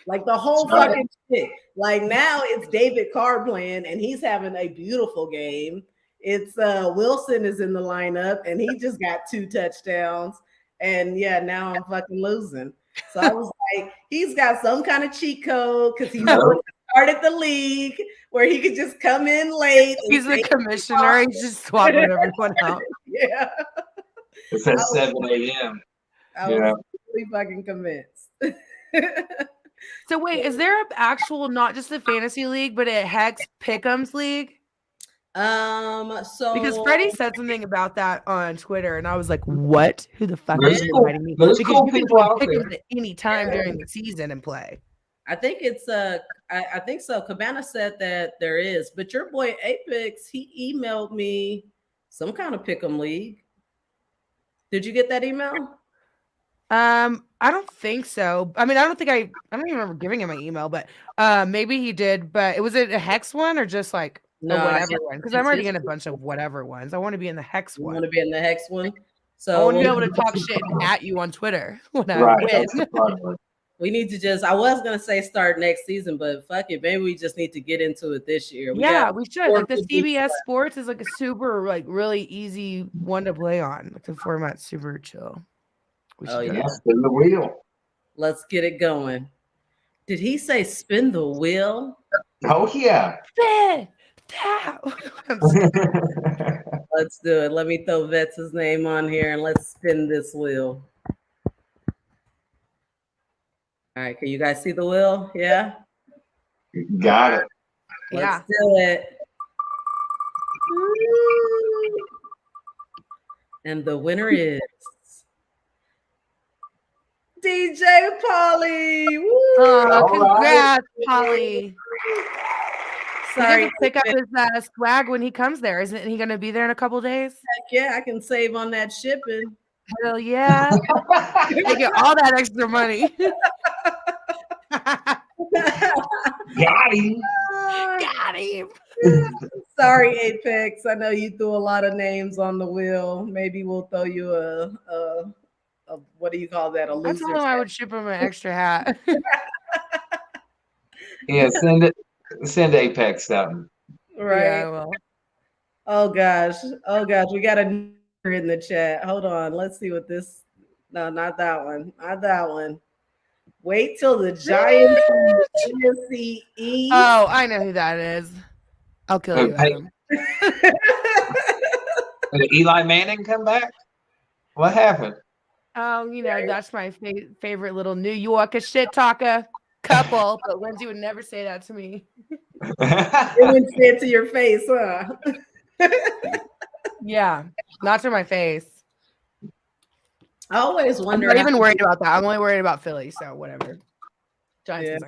Like the whole fucking shit. Like now it's David Carr playing, and he's having a beautiful game. It's Wilson is in the lineup, and he just got 2 touchdowns. And yeah, now I'm fucking losing. So I was like, he's got some kind of cheat code because he started the league where he could just come in late. He's the commissioner. He's just swapping everyone out. Yeah. It's at 7 a.m. I was really fucking convinced. So wait, is there an actual, not just a fantasy league, but a Hex Pick'ems league? So Because Freddie said something about that on Twitter, and I was like, "What? Who the fuck is inviting me?" There's Because cool you can people join out Pick'ems there. at any time during the season and play. I think it's I think so. Cabana said that there is, but your boy Apex, he emailed me some kind of pick'em league. Did you get that email? I don't think so. I mean, I don't even remember giving him my email, but maybe he did. But was it a Hex one or just like a whatever one? Because I'm already in a bunch of whatever ones. I want to be in the Hex one. You want to be in the Hex one? So I want to be able to talk shit at you on Twitter when I win. We need to just, I was going to say start next season, but fuck it. Maybe we just need to get into it this year. We should. Like the CBS Sports is like a super, like really easy one to play on. Like the format's super chill. Spin the wheel. Let's get it going. Did he say spin the wheel? Oh, yeah. Spin Let's do it. Let me throw Vets' name on here and let's spin this wheel. All right, can you guys see the wheel? Yeah? Got it. Let's do it. And the winner is DJ Pauly. Oh, congrats, Pauly. Sorry, he pick up his swag when he comes there. Isn't he going to be there in a couple days? Heck yeah, I can save on that shipping. Hell yeah. I get all that extra money. Got him. Got him. Sorry, Apex. I know you threw a lot of names on the wheel. Maybe we'll throw you a what do you call that? A loser. I told him I would ship him an extra hat. Yeah, send Apex something. Right. Yeah, I will. Oh gosh. We got a number in the chat. Hold on. Let's see what this. No, not that one. Not that one. Wait till the Giants NFC East. Oh, I know who that is. I'll kill you, Adam. Did Eli Manning come back? What happened? Oh, that's my favorite little New Yorker shit talker couple. But Lindsay would never say that to me. It wouldn't say it to your face, huh? Yeah, not to my face. I always wonder. I'm not even worried about that. I'm only worried about Philly, so whatever. Giants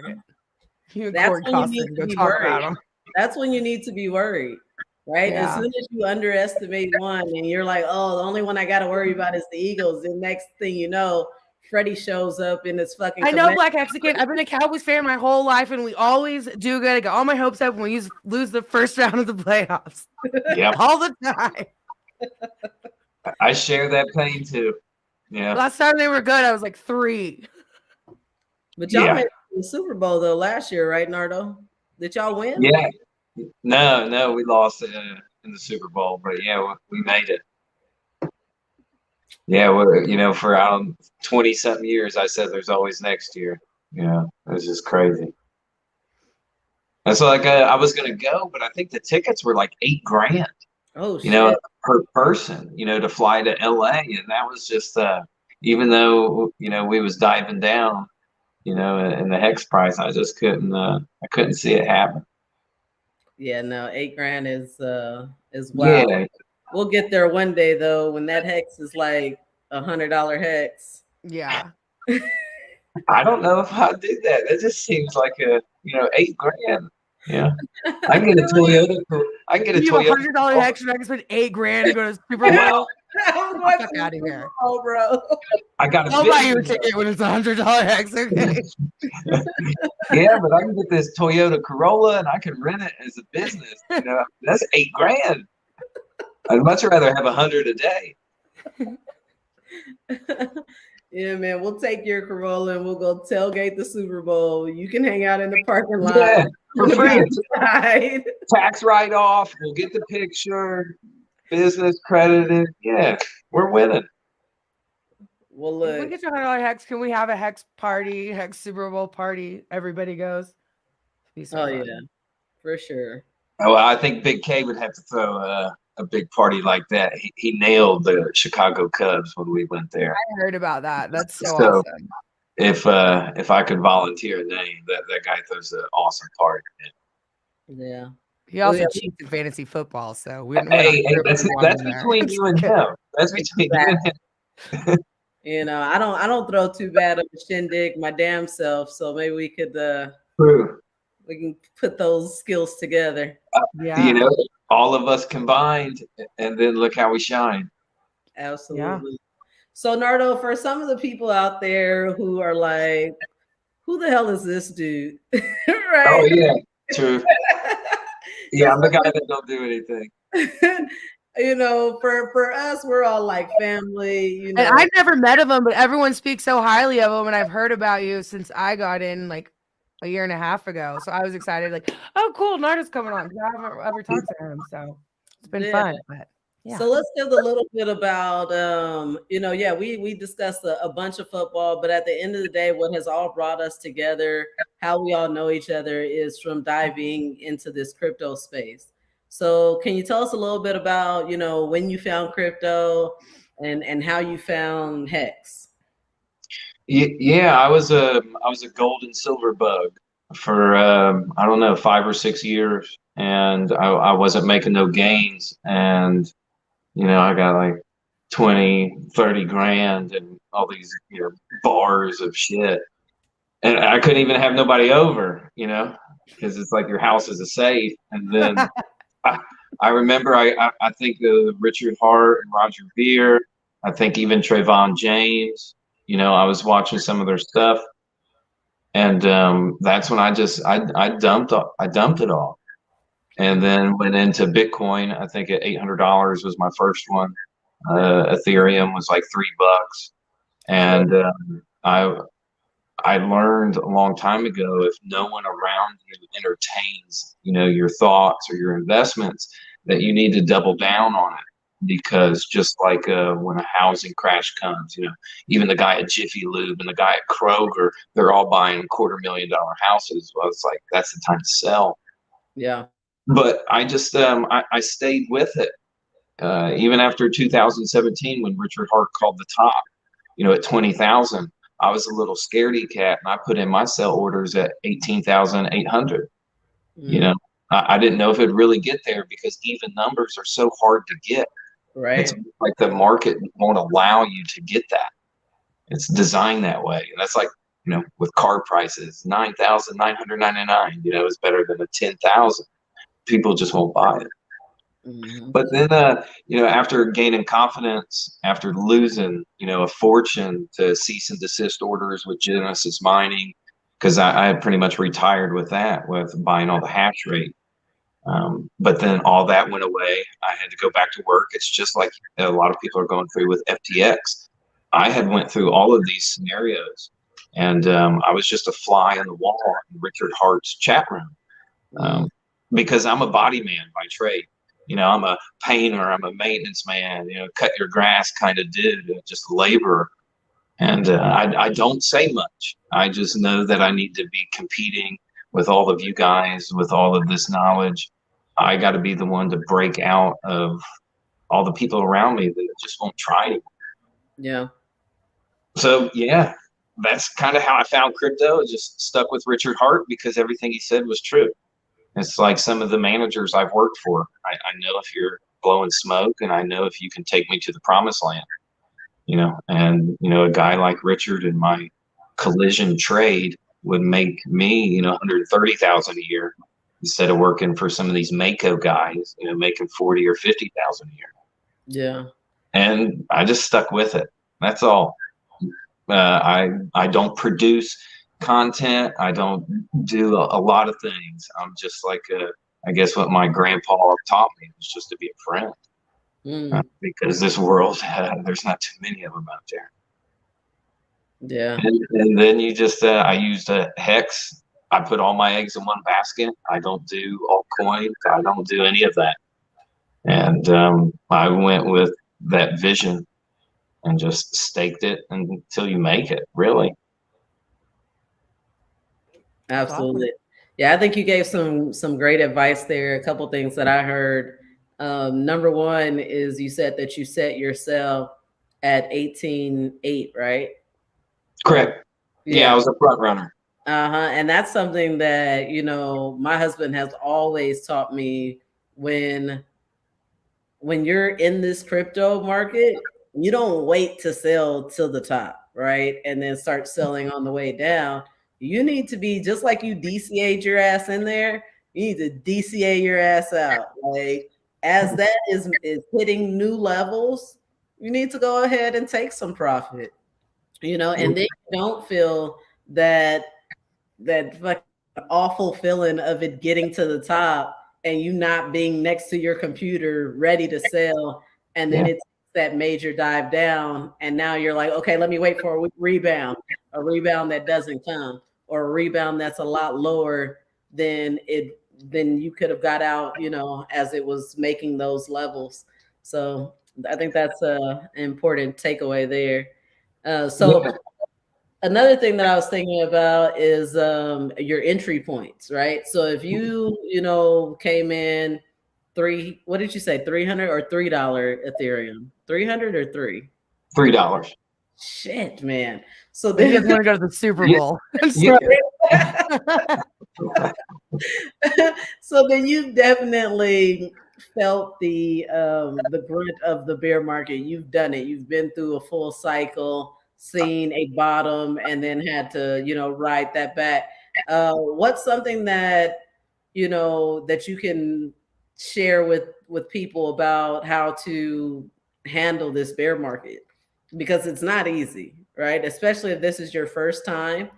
That's when you need to be worried. That's when you need to be worried, right? Yeah. As soon as you underestimate one and you're like, oh, the only one I got to worry about is the Eagles. The next thing you know, Freddie shows up in his fucking. I know Black Hexicans. I've been a Cowboys fan my whole life, and we always do good. I got all my hopes up when we lose the first round of the playoffs. Yep. All the time. I share that pain too. Yeah. Last time they were good, I was like 3. But y'all made the Super Bowl though last year, right, Nardo? Did y'all win? Yeah. No, we lost in the Super Bowl, but yeah, we made it. Yeah, we're, for 20-something years, I said there's always next year. Yeah, it was just crazy. And so I was gonna go, but I think the tickets were like $8,000. Oh shit. Per person, to fly to LA, and that was just even though we was diving down, in the Hex price, I just couldn't see it happen. Yeah, no, $8,000 is wild. Yeah. We'll get there one day though when that Hex is like $100 hex. Yeah. I don't know if I'd do that. That just seems like $8,000. Yeah. I can get a Toyota. I can get a You have Toyota. $100 hex and I can spend $8,000 to go to Super Bowl. I'm going Fuck to out of the here. Super Bowl, bro. I got a I'll buy you a business. ticket when it's $100 hex. Okay. Yeah, but I can get this Toyota Corolla and I can rent it as a business. That's $8,000. I'd much rather have 100 a day. Yeah, man, we'll take your Corolla and we'll go tailgate the Super Bowl. You can hang out in the parking lot. Yeah, for free. Right. Tax write-off. We'll get the picture. Business credited. Yeah, we're winning. Well, If we look. get to $100 hex, can we have a hex party, hex Super Bowl party? Everybody goes. Be so fun. Yeah, for sure. Oh, I think Big K would have to throw a big party like that. He nailed the Chicago Cubs when we went there. I heard about that. That's so awesome. If I could volunteer a name, that guy throws an awesome party. Yeah. He also cheats in fantasy football, so we're hey, that's between you and him. That's between you and him. I don't throw too bad of a shindig my damn self, so maybe we could True. We can put those skills together. Yeah. All of us combined, and then look how we shine. Absolutely. Yeah. So, Nardo, for some of the people out there who are like, who the hell is this dude? Right? Oh, yeah. True. Yeah, I'm the guy that don't do anything. For us, we're all like family. And I've never met of him, but everyone speaks so highly of him, and I've heard about you since I got in like a year and a half ago. So I was excited, like, oh, cool, Nardo's coming on. I haven't ever talked to him, so it's been fun. But yeah. So let's give a little bit about, we discussed a bunch of football, but at the end of the day, what has all brought us together, how we all know each other, is from diving into this crypto space. So can you tell us a little bit about, when you found crypto and how you found Hex? Yeah, I was a gold and silver bug for I don't know, 5 or 6 years, and I wasn't making no gains, and I got like 20-30 grand and all these bars of shit, and I couldn't even have nobody over, because it's like your house is a safe. And then I remember I think Richard Hart and Roger Ver, I think even Trayvon James. I was watching some of their stuff, and that's when I dumped it all, and then went into Bitcoin. I think at $800 was my first one. Ethereum was like $3, and I learned a long time ago, if no one around you entertains your thoughts or your investments, that you need to double down on it. Because just like when a housing crash comes, even the guy at Jiffy Lube and the guy at Kroger, they're all buying $250,000 houses. Well, it's like, that's the time to sell. Yeah. But I just, I stayed with it. Even after 2017, when Richard Hart called the top, at 20,000, I was a little scaredy cat, and I put in my sell orders at 18,800. I didn't know if it'd really get there, because even numbers are so hard to get. Right. It's like the market won't allow you to get that. It's designed that way. And that's like, with car prices, 9,999, is better than a 10,000. People just won't buy it. Mm-hmm. But then, after gaining confidence, after losing, a fortune to cease and desist orders with Genesis Mining, because I had pretty much retired with that, with buying all the hash rate. But then all that went away. I had to go back to work. It's just like a lot of people are going through with FTX. I had went through all of these scenarios, and I was just a fly on the wall in Richard Hart's chat room, because I'm a body man by trade. I'm a painter, I'm a maintenance man, cut your grass kind of dude, just laborer. And I don't say much. I just know that I need to be competing with all of you guys, with all of this knowledge. I got to be the one to break out of all the people around me that just won't try anymore. Yeah. So, yeah, that's kind of how I found crypto. I just stuck with Richard Hart because everything he said was true. It's like some of the managers I've worked for. I know if you're blowing smoke, and I know if you can take me to the promised land. you know, and, you know, a guy like Richard in my collision trade would make me, you know, 130,000 a year instead of working for some of these Mako guys, you know, making 40 or 50,000 a year. Yeah. And I just stuck with it. That's all. I don't produce content. I don't do a lot of things. I'm just like I guess what my grandpa taught me was just to be a friend. Because this world, there's not too many of them out there. Yeah. And then you just, I used a HEX. I put all my eggs in one basket. I don't do altcoins. I don't do any of that. And I went with that vision and just staked it until you make it, really. Absolutely. Yeah, I think you gave some great advice there. A couple things that I heard. Number one is you said that you set your sell at 18.8, right? Correct. Yeah, I was a front runner. And that's something that, you know, my husband has always taught me. When you're in this crypto market, you don't wait to sell till the top, right? And then start selling on the way down. You need to be, just like you DCA'd your ass in there, you need to DCA your ass out. Like, as that is hitting new levels, you need to go ahead and take some profit, you know, and then you don't feel that fucking awful feeling of it getting to the top and you not being next to your computer ready to sell, and then it's that major dive down, and now you're like, okay, let me wait for a rebound that doesn't come, or a rebound that's a lot lower than you could have got out, you know, as it was making those levels. So I think that's an important takeaway there. Another thing that I was thinking about is your entry points, right? So if you know, came in what did you say, 300 or $3 Ethereum? 300 or $3. Shit, man. So Then then you guys want to go to the Super Bowl. So then you definitely felt the brunt of the bear market. You've done it. You've been through a full cycle, seen a bottom, and then had to, you know, ride that back. What's something that, you know, that you can share with people about how to handle this bear market? Because it's not easy, right? Especially if this is your first time.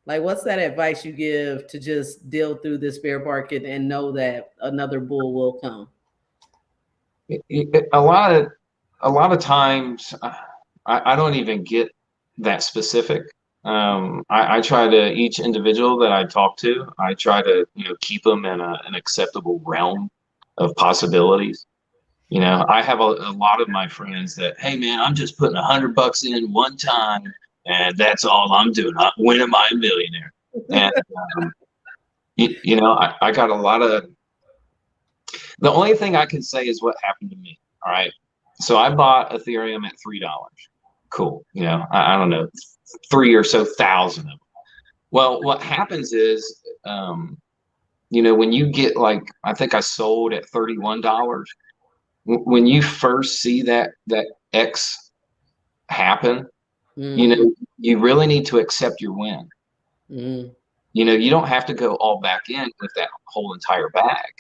Like, what's that advice you give to just deal through this bear market and know that another bull will come? A lot of times, I don't even get that specific. I try to, each individual that I talk to, I try to, you know, keep them in an acceptable realm of possibilities. You know, I have a lot of my friends that, hey man, I'm just putting $100 in one time, and that's all I'm doing. When am I a millionaire? And you know, I got a lot of. The only thing I can say is what happened to me. All right, so I bought Ethereum at $3. Cool. You know, I don't know, 3 or so thousand of them. Well, what happens is, you know, when you get, like, I think I sold at $31. When you first see that X happen, you know, you really need to accept your win. You know, you don't have to go all back in with that whole entire bag.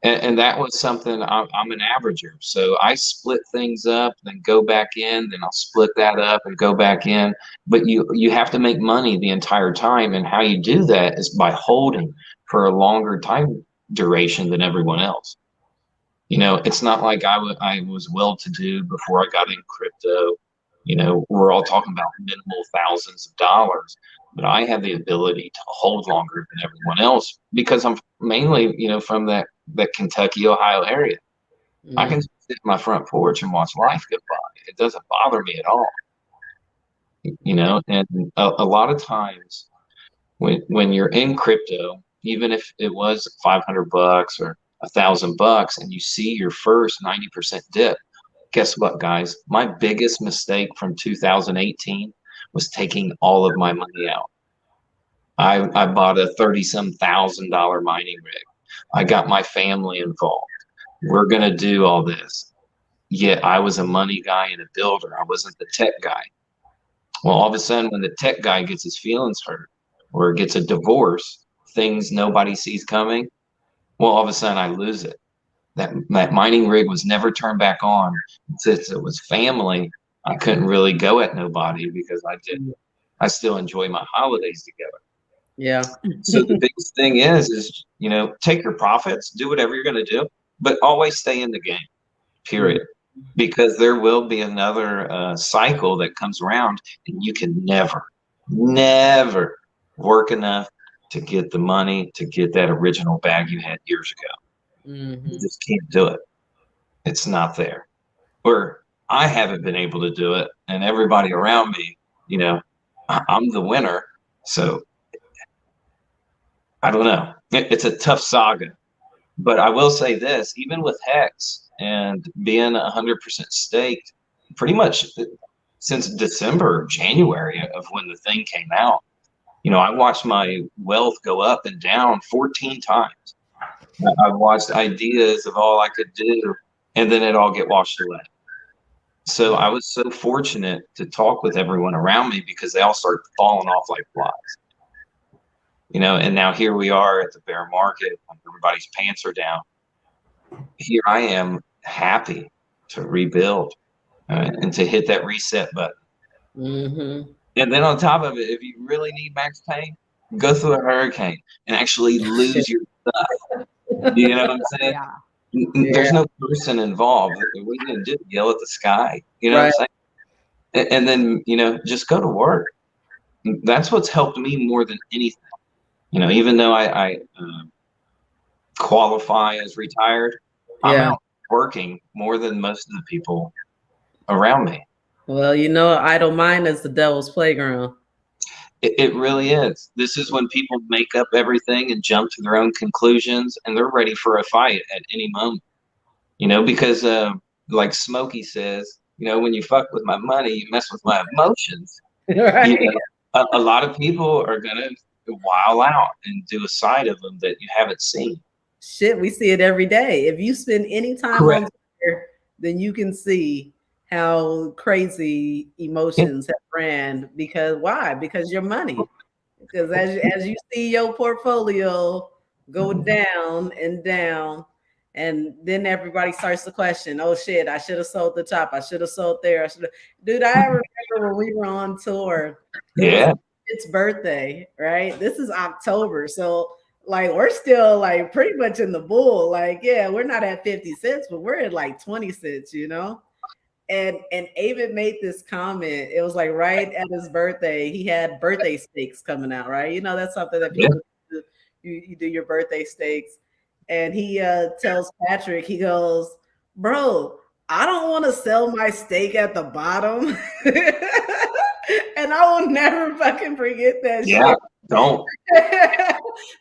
And that was something, I'm an averager. So I split things up, then go back in, then I'll split that up and go back in. But you have to make money the entire time. And how you do that is by holding for a longer time duration than everyone else. You know, it's not like I was well-to-do before I got in crypto. You know, we're all talking about minimal thousands of dollars, but I have the ability to hold longer than everyone else because I'm mainly, you know, from that Kentucky, Ohio area. I can sit in my front porch and watch life go by. It doesn't bother me at all. You know, and a lot of times when you're in crypto, even if it was $500 or $1,000 and you see your first 90% dip, guess what, guys? My biggest mistake from 2018 was taking all of my money out. I bought a $30-some thousand mining rig. I got my family involved. We're going to do all this. Yet I was a money guy and a builder. I wasn't the tech guy. Well, all of a sudden, when the tech guy gets his feelings hurt or gets a divorce, things nobody sees coming, well, all of a sudden I lose it. That mining rig was never turned back on. Since it was family, I couldn't really go at nobody because I still enjoy my holidays together. Yeah. So the biggest thing is, you know, take your profits, do whatever you're going to do, but always stay in the game, period. Because there will be another cycle that comes around, and you can never work enough to get the money to get that original bag you had years ago. You just can't do it. It's not there. Or I haven't been able to do it, and everybody around me, you know, I'm the winner. So I don't know. It's a tough saga. But I will say this, even with Hex and being 100% staked, pretty much since December, January of when the thing came out, you know, I watched my wealth go up and down 14 times. I watched ideas of all I could do, and then it all get washed away. So I was so fortunate to talk with everyone around me because they all started falling off like flies. You know, and now here we are at the bear market. Everybody's pants are down. Here I am, happy to rebuild and to hit that reset button. And then on top of it, if you really need max pain, go through a hurricane and actually lose your stuff. You know what I'm saying? Yeah. There's no person involved. What are you going to do? Yell at the sky? You know what I'm saying? And then, you know, just go to work. That's what's helped me more than anything. You know, even though I qualify as retired, I'm out working more than most of the people around me. Well, you know, idle mind is the devil's playground. It really is. This is when people make up everything and jump to their own conclusions, and they're ready for a fight at any moment. You know, because like Smokey says, you know, when you fuck with my money, you mess with my emotions. Right. You know, a lot of people are going to wild out and do a side of them that you haven't seen. Shit, we see it every day. If you spend any time on Twitter, then you can see how crazy emotions have ran. Because why? Because your money. Because as you see your portfolio go down and down, and then everybody starts to question, oh shit, I should have sold the top. I should have sold there. Dude, I remember when we were on tour. It was its birthday, right? This is October. So like we're still like pretty much in the bull. Like, yeah, we're not at 50 cents, but we're at like 20 cents, you know? And Avid made this comment. It was like right at his birthday, he had birthday stakes coming out, right? You know, that's something that people do. You do your birthday stakes. And he tells Patrick, he goes, bro, I don't want to sell my stake at the bottom. And I will never fucking forget that shit. Don't.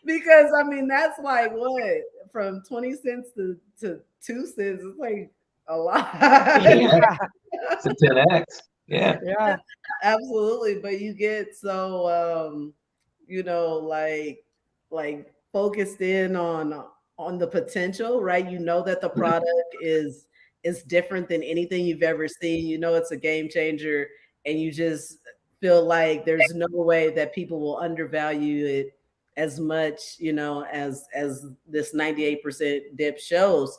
Because I mean, that's like what? From 20 cents to 2 cents. It's like a lot. It's a 10x. Yeah. Absolutely. But you get so you know, like focused in on the potential, right? You know that the product is different than anything you've ever seen. You know it's a game changer, and you just feel like there's no way that people will undervalue it as much, you know, as this 98% dip shows.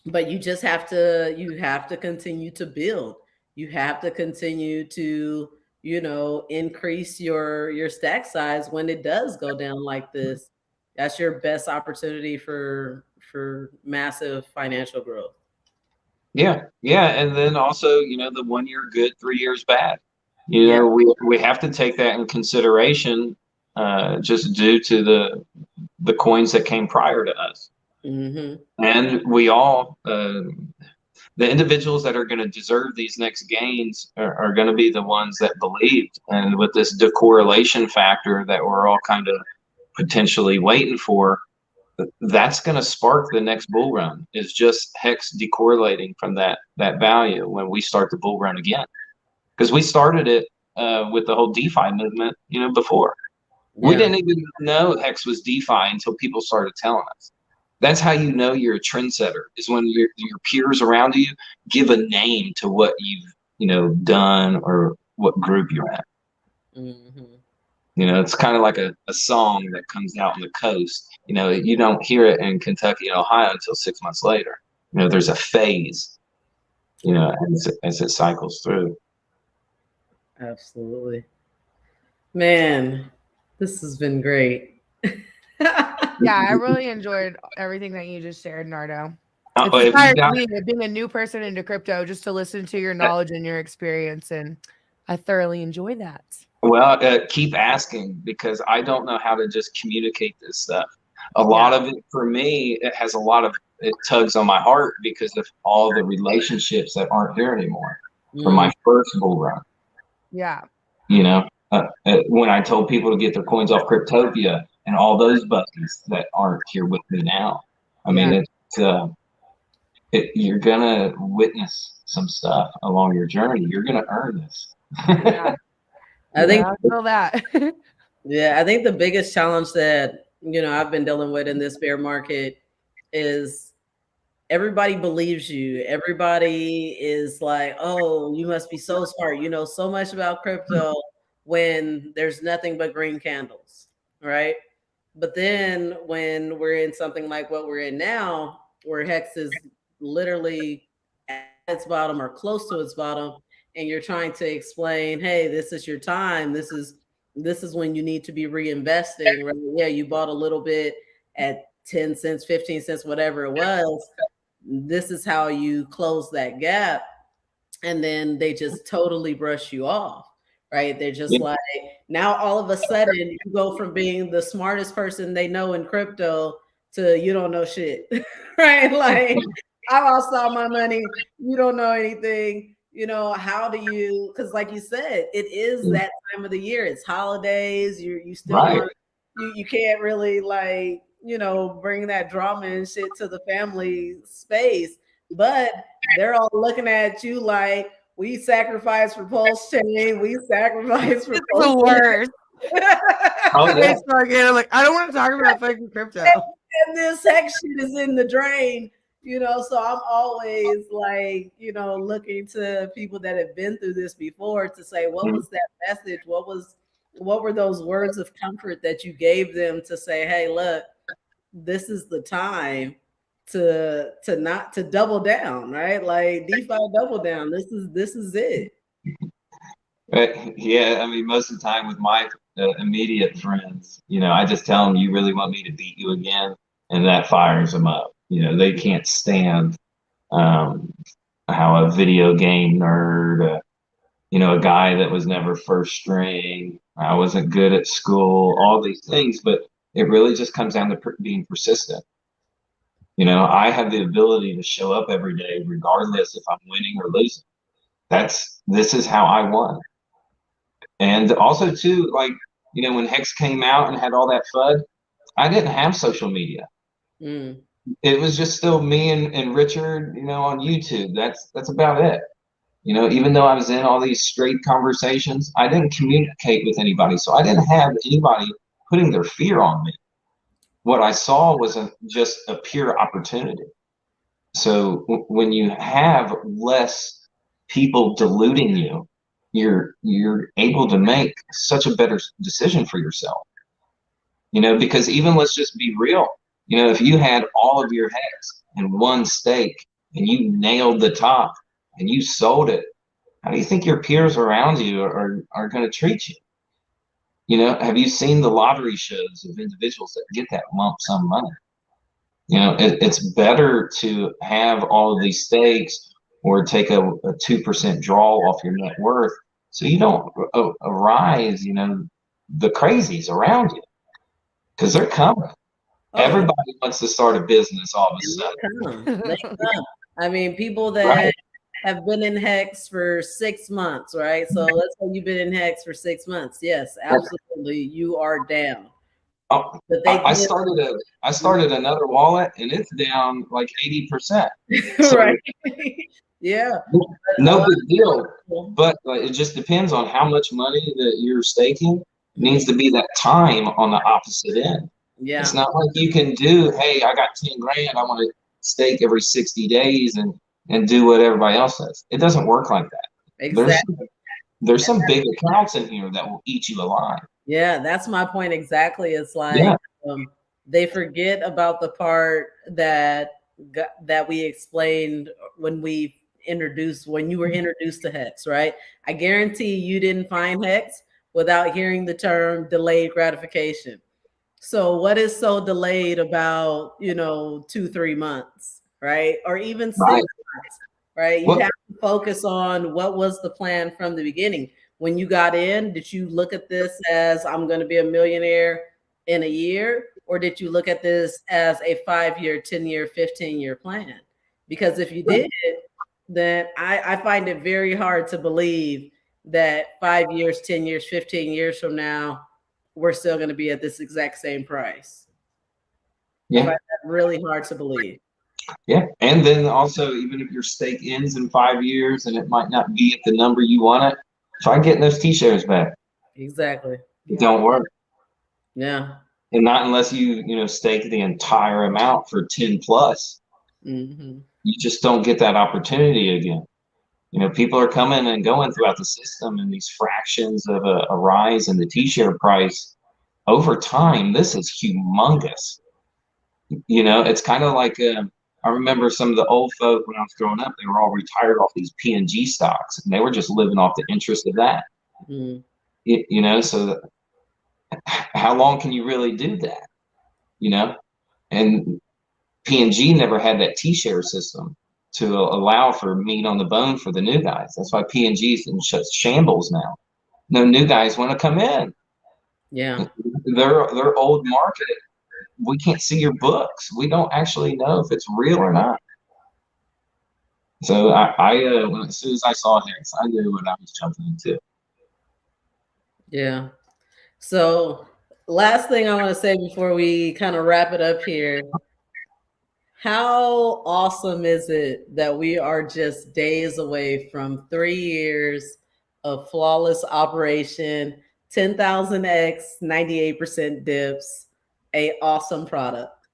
But you just have to continue to build. You have to continue to, you know, increase your stack size when it does go down like this. That's your best opportunity for massive financial growth. Yeah. And then also, you know, the 1 year good, 3 years bad. You know, we have to take that in consideration, just due to the coins that came prior to us. And we all, the individuals that are going to deserve these next gains are going to be the ones that believed. And with this decorrelation factor that we're all kind of potentially waiting for, that's going to spark the next bull run. Is just Hex decorrelating from that value when we start the bull run again. Because we started it with the whole DeFi movement, you know, before. We didn't even know Hex was DeFi until people started telling us. That's how you know you're a trendsetter, is when your peers around you give a name to what you've done or what group you're at. Mm-hmm. It's kind of like a song that comes out on the coast. You don't hear it in Kentucky and Ohio until 6 months later. There's a phase, as it cycles through. Absolutely. Man, this has been great. Yeah, I really enjoyed everything that you just shared, Nardo. If It's you inspired got- me, being a new person into crypto, just to listen to your knowledge and your experience, and I thoroughly enjoy that. Well, keep asking, because I don't know how to just communicate this stuff. A lot of it, for me, it tugs on my heart because of all the relationships that aren't here anymore from my first bull run. Yeah. When I told people to get their coins off Cryptopia, and all those buddies that aren't here with me now. I mean, you're gonna witness some stuff along your journey. You're gonna earn this. Yeah. I feel that. Yeah, I think the biggest challenge that I've been dealing with in this bear market is everybody believes you. Everybody is like, "Oh, you must be so smart. You know so much about crypto," when there's nothing but green candles, right? But then when we're in something like what we're in now, where Hex is literally at its bottom or close to its bottom, and you're trying to explain, "Hey, this is your time. This is when you need to be reinvesting." Right? Yeah, you bought a little bit at 10 cents, 15 cents, whatever it was. This is how you close that gap. And then they just totally brush you off, right? They're just like, now all of a sudden you go from being the smartest person they know in crypto to you don't know shit, right? Like, I lost all my money. You don't know anything. How do you, because like you said, it is that time of the year. It's holidays. You still want, you can't really bring that drama and shit to the family space. But they're all looking at you like, we sacrifice for Pulse Chain. We sacrifice for the worst. I'm like, I don't want to talk about fucking crypto. And this hex shit is in the drain. So I'm always like, looking to people that have been through this before to say, what was that message? What were those words of comfort that you gave them to say, hey, look, this is the time to double down, right? Like DeFi double down. This is it. Yeah, I mean, most of the time with my immediate friends, I just tell them, you really want me to beat you again, and that fires them up. They can't stand how a video game nerd, a guy that was never first string, I wasn't good at school, all these things, but it really just comes down to being persistent. I have the ability to show up every day, regardless if I'm winning or losing. This is how I won. And also too, like, when Hex came out and had all that FUD, I didn't have social media. It was just still me and Richard, on YouTube. That's about it. Even though I was in all these straight conversations, I didn't communicate with anybody. So I didn't have anybody putting their fear on me. What I saw was just a pure opportunity. So when you have less people diluting you, you're able to make such a better decision for yourself. Because even, let's just be real, if you had all of your hex in one stake and you nailed the top and you sold it, how do you think your peers around you are going to treat you? Have you seen the lottery shows of individuals that get that lump sum money? It's better to have all of these stakes or take a 2% draw off your net worth, so you don't arise, the crazies around you, because they're coming. Everybody wants to start a business all of a sudden. They come. I mean, people that have been in Hex for 6 months, right? So let's say you've been in Hex for 6 months. Yes, absolutely, you are down. But I started another wallet and it's down like 80%. So, right? Yeah. No big deal. But it just depends on how much money that you're staking. Needs to be that time on the opposite end. Yeah. It's not like you can do, hey, I got 10 grand. I want to stake every 60 days and do what everybody else does. It doesn't work like that. Exactly. There's some big accounts in here that will eat you alive. Yeah, that's my point exactly. It's like they forget about the part that we explained when you were introduced to Hex, right? I guarantee you didn't find Hex without hearing the term delayed gratification. So what is so delayed about, 2-3 months, right? Or even 6 months, right? You have to focus on what was the plan from the beginning. When you got in, did you look at this as I'm going to be a millionaire in a year? Or did you look at this as a 5-year, 10-year, 15-year plan? Because if you did, then I find it very hard to believe that 5 years, 10 years, 15 years from now, we're still going to be at this exact same price. Yeah. I find that really hard to believe. Yeah. And then also, even if your stake ends in 5 years and it might not be at the number you want it, try getting those T-shares back. Exactly. It don't work. Yeah. And not unless you stake the entire amount for 10 plus. Mm-hmm. You just don't get that opportunity again. People are coming and going throughout the system, and these fractions of a rise in the T-share price over time, this is humongous. It's kind of like I remember some of the old folk when I was growing up, they were all retired off these P&G stocks, and they were just living off the interest of that. Mm-hmm. So how long can you really do that? And P&G never had that T-share system to allow for meat on the bone for the new guys. That's why P&G's in shambles now. No new guys want to come in. Yeah. They're old market. We can't see your books. We don't actually know if it's real or not. So as soon as I saw Hex, I knew what I was jumping into. Yeah. So last thing I want to say before we kind of wrap it up here. How awesome is it that we are just days away from 3 years of flawless operation, 10,000x, 98% dips, a awesome product.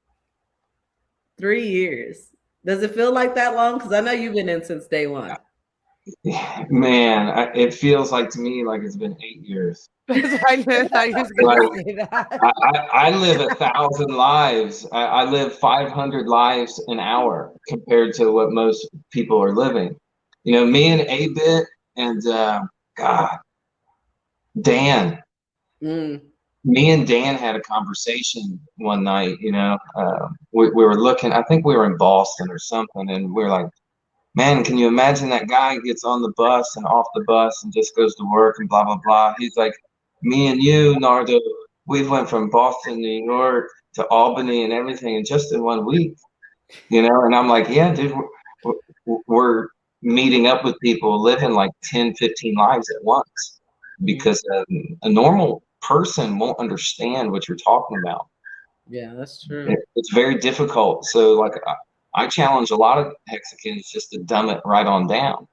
3 years. Does it feel like that long? Because I know you've been in since day one. Man, it feels like to me like it's been 8 years. I thought you was going to say that. I live 1,000 lives. I live 500 lives an hour compared to what most people are living. Me and A-Bit and Dan. Me and Dan had a conversation one night. We were looking. I think we were in Boston or something, and we were like, man, can you imagine that guy gets on the bus and off the bus and just goes to work and blah, blah, blah. He's like, me and you, Nardo, we went from Boston, New York to Albany and everything in just in 1 week, and I'm like, yeah, dude, we're meeting up with people living like 10, 15 lives at once because a normal person won't understand what you're talking about. Yeah, that's true. It's very difficult. So like, I challenge a lot of Hexicans just to dumb it right on down.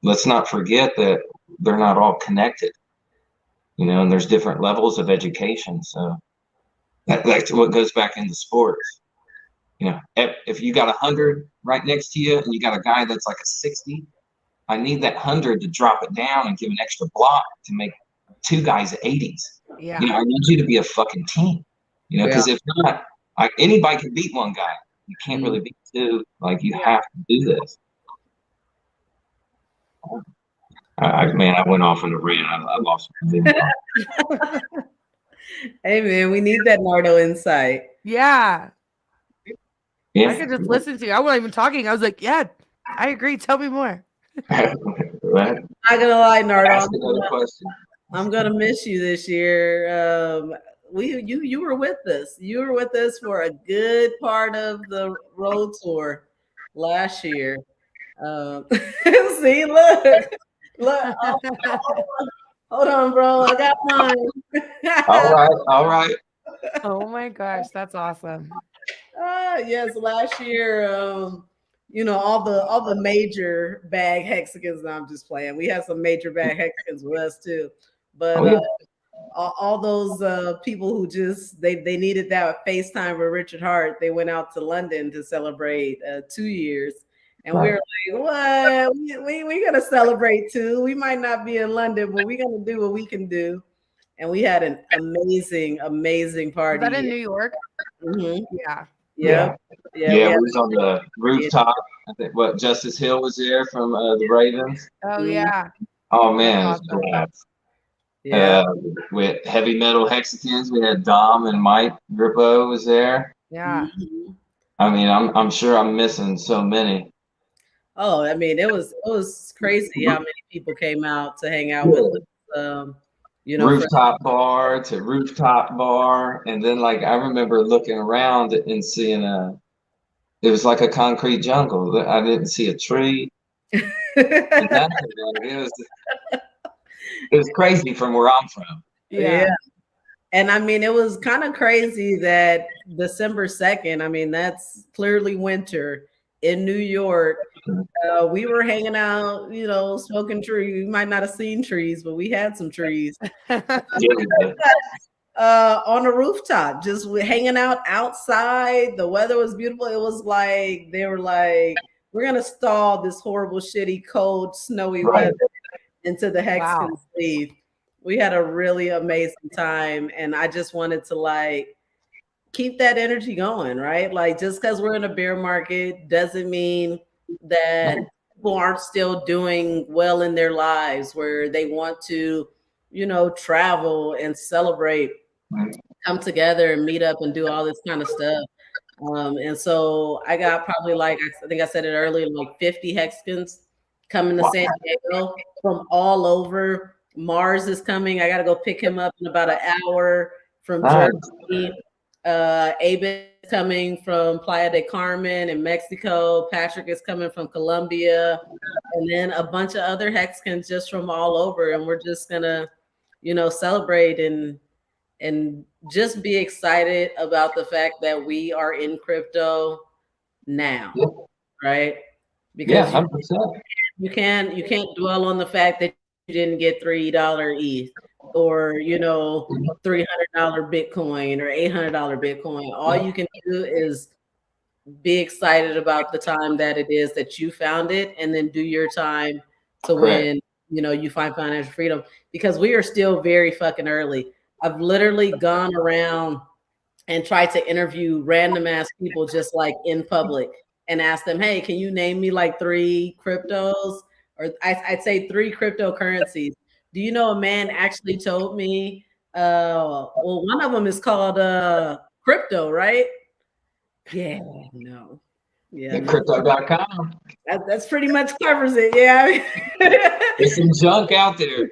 Let's not forget that they're not all connected, and there's different levels of education. So that's what goes back into sports. If you got 100 right next to you and you got a guy that's like a 60, I need that 100 to drop it down and give an extra block to make 2 guys 80s. Yeah. I need you to be a fucking team, because if not, anybody can beat one guy. You can't really beat 2. Like, you have to do this. I went off on a rant. I lost my Hey, man, we need that Nardo insight. Yeah. I could just listen to you. I wasn't even talking. I was like, yeah, I agree. Tell me more. I'm not gonna lie, Nardo. I'm gonna miss you this year. You were with us. You were with us for a good part of the road tour last year. See, look. Hold on, bro. I got mine. All right. Oh my gosh, that's awesome. Yes, last year, all the major bag Hexicans. I'm just playing. We had some major bag Hexicans with us too, but all those people who just they needed that FaceTime with Richard Hart. They went out to London to celebrate 2 years, and we were like, "What? We gonna celebrate too? We might not be in London, but we're gonna do what we can do." And we had an amazing party. Was that in New York? Mm-hmm. Yeah. Yeah. We was on the rooftop. I think Justice Hill was there from the Ravens. Oh yeah. Oh man, That's it was blast. Yeah. With heavy metal Hexicans, we had Dom and Mike Grippo was there. Yeah. Mm-hmm. I mean, I'm sure I'm missing so many. Oh, I mean, it was crazy how many people came out to hang out with us. You know, Rooftop bar to rooftop bar, and then like I remember looking around and seeing it was like a concrete jungle. I didn't see a tree. It was crazy from where I'm from. Yeah. And I mean, it was kind of crazy that December 2nd, I mean, that's clearly winter in New York. We were hanging out, you know, smoking trees. You might not have seen trees, but we had some trees on a rooftop, just hanging out outside. The weather was beautiful. It was like they were like, we're gonna stall this horrible, shitty, cold, snowy weather into the Hexicans leave. We had a really amazing time, and I just wanted to like keep that energy going, right? Like just because we're in a bear market doesn't mean that people aren't still doing well in their lives, where they want to, you know, travel and celebrate, come together and meet up and do all this kind of stuff. And so I got probably like, I think I said it earlier, like 50 Hexicans coming to San Diego from all over. Mars is coming. I got to go pick him up in about an hour from Jersey. Abe is coming from Playa del Carmen in Mexico. Patrick is coming from Colombia. And then a bunch of other Hexicans just from all over. And we're just going to, you know, celebrate and just be excited about the fact that we are in crypto now, right? Because you can't dwell on the fact that you didn't get $3 ETH or, you know, $300 Bitcoin or $800 Bitcoin. All you can do is be excited about the time that it is that you found it, and then do your time to when, you know, you find financial freedom, because we are still very fucking early. I've literally gone around and tried to interview random ass people just like in public and ask them, hey, can you name me like 3 cryptos? Or I'd say 3 cryptocurrencies. Do you know a man actually told me, well, one of them is called crypto, right? Yeah, no. Yeah, no. Crypto.com. That's pretty much covers it. Yeah. There's some junk out there.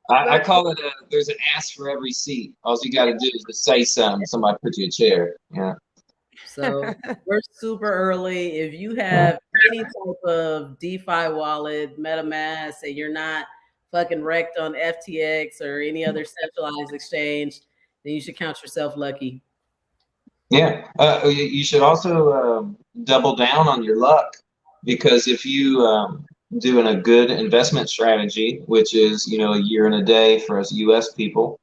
I call it there's an ass for every seat. All you got to do is just say something. Somebody put you a chair. Yeah. So we're super early. If you have any type of DeFi wallet, MetaMask, and you're not fucking wrecked on FTX or any other centralized exchange, then you should count yourself lucky. Yeah. You should also double down on your luck, because if you doing a good investment strategy, which is, you know, a year and a day for us US people,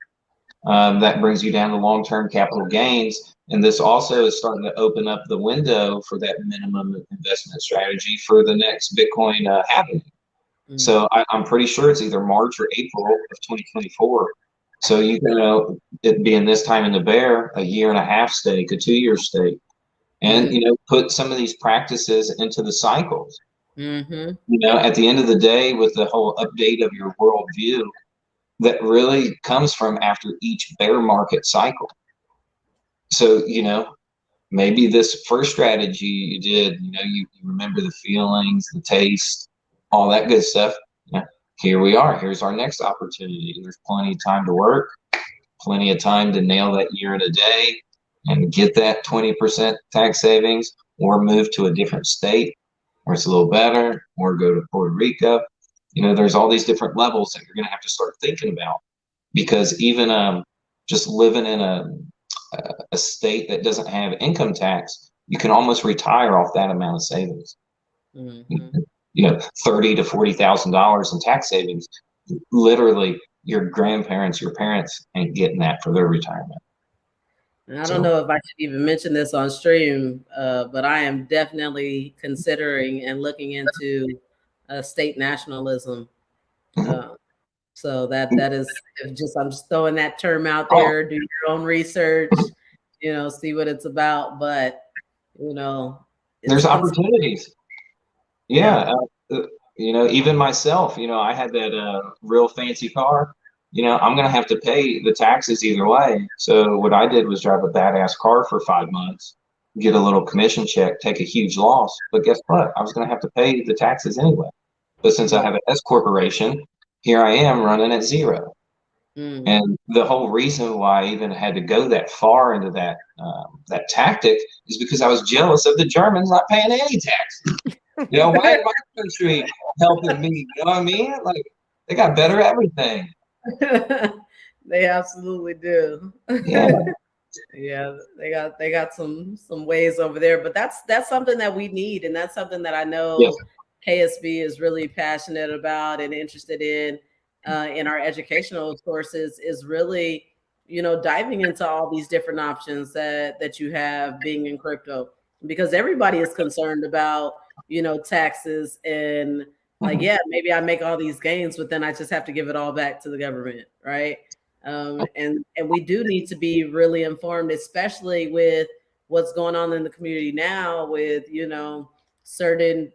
that brings you down to long-term capital gains. And this also is starting to open up the window for that minimum investment strategy for the next Bitcoin halving. So I'm pretty sure it's either March or April of 2024. So you can, it being this time in the bear, a 1.5-year stake, a 2-year stake, and you know, put some of these practices into the cycles. You know, at the end of the day, with the whole update of your worldview, that really comes from after each bear market cycle. So, you know, maybe this first strategy you did, you know, you remember the feelings, the taste, all that good stuff. Yeah, here we are. Here's our next opportunity. There's plenty of time to work, plenty of time to nail that year and a day and get that 20% tax savings, or move to a different state where it's a little better, or go to Puerto Rico. You know, there's all these different levels that you're going to have to start thinking about, because even just living in a state that doesn't have income tax, you can almost retire off that amount of savings. You know, $30,000 to $40,000 in tax savings literally your grandparents, your parents ain't getting that for their retirement. And I don't know if I should even mention this on stream, but I am definitely considering and looking into state nationalism. So that is just, I'm just throwing that term out there. Do your own research, see what it's about. But there's opportunities. Yeah. Even myself, I had that real fancy car. I'm going to have to pay the taxes either way. So what I did was drive a badass car for 5 months, get a little commission check, take a huge loss. But guess what? I was going to have to pay the taxes anyway. But since I have an S corporation, here I am running at zero. And the whole reason why I even had to go that far into that tactic is because I was jealous of the Germans not paying any taxes. Why is my country helping me? You know what I mean? Like, they got better everything. They absolutely do. Yeah. Yeah, they got some ways over there, but that's something that we need, and that's something that I know KSB is really passionate about and interested in our educational courses, is really diving into all these different options that you have being in crypto, because everybody is concerned about taxes and like, yeah, maybe I make all these gains, but then I just have to give it all back to the government, right? And we do need to be really informed, especially with what's going on in the community now with, certain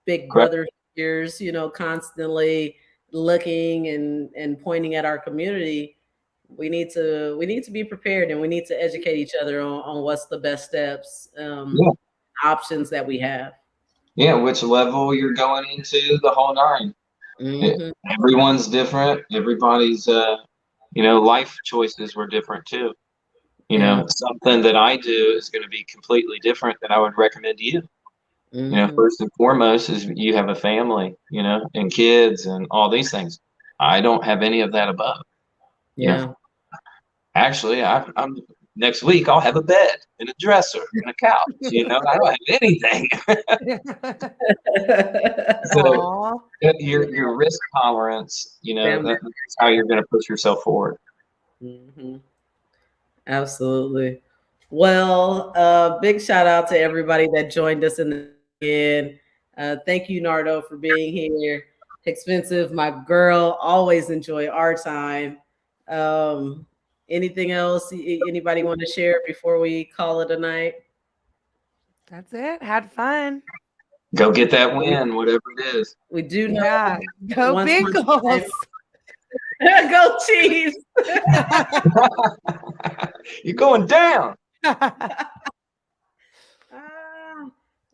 big brother figures, constantly looking and pointing at our community. We need to be prepared, and we need to educate each other on what's the best steps, options that we have. Yeah, which level you're going into, the whole nine. Everyone's different. Everybody's life choices were different too. Something that I do is going to be completely different than I would recommend to you. First and foremost is you have a family, and kids and all these things. I don't have any of that above. Actually, I'm next week I'll have a bed and a dresser and a couch. I don't have anything. So your risk tolerance, that's how you're going to push yourself forward. Absolutely. Well, big shout out to everybody that joined us in the end. Thank you, Nardo, for being here. HEXpensive, my girl, always enjoy our time. Anything else anybody want to share before we call it a night? That's it. Had fun. Go get that win, whatever it is. We do know. Yeah. Go Bengals. Go Chiefs. You're going down.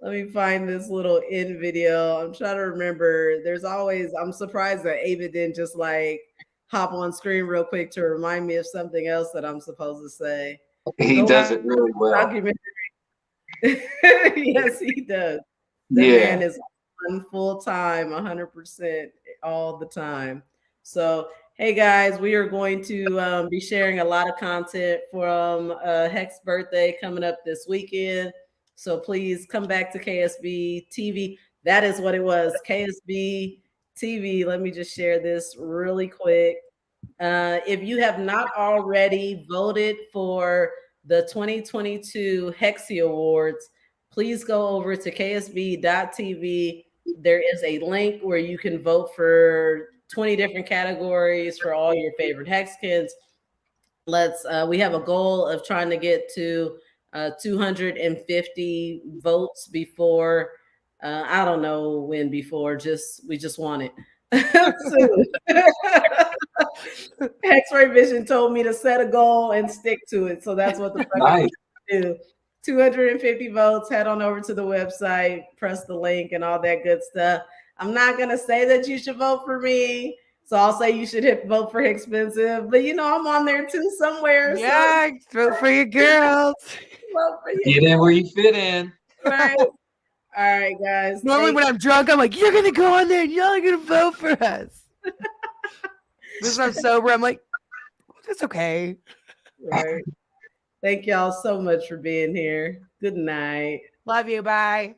Let me find this little end video. I'm trying to remember. I'm surprised that Ava didn't just like hop on screen real quick to remind me of something else that I'm supposed to say. He does it really well. Yes, he does. The man is on full time, 100% all the time. So, hey guys, we are going to be sharing a lot of content from Hex birthday coming up this weekend. So please come back to KSB TV. That is what it was, KSB TV. Let me just share this really quick. If you have not already voted for the 2022 Hexi Awards, please go over to ksb.tv. There is a link where you can vote for 20 different categories for all your favorite Hexicans. We have a goal of trying to get to 250 votes before, I don't know when before, we just want it. X-Ray Vision told me to set a goal and stick to it. So that's what the fuck do. 250 votes, head on over to the website, press the link and all that good stuff. I'm not going to say that you should vote for me. So I'll say you should vote for HEXpensive, but I'm on there too somewhere. Yeah, so. Vote for your girls. Get in where you fit in. Right. All right, guys. Normally when I'm drunk, I'm like, you're going to go on there and y'all are going to vote for us. This is I'm sober. I'm like, that's okay. Right. Thank y'all so much for being here. Good night. Love you. Bye.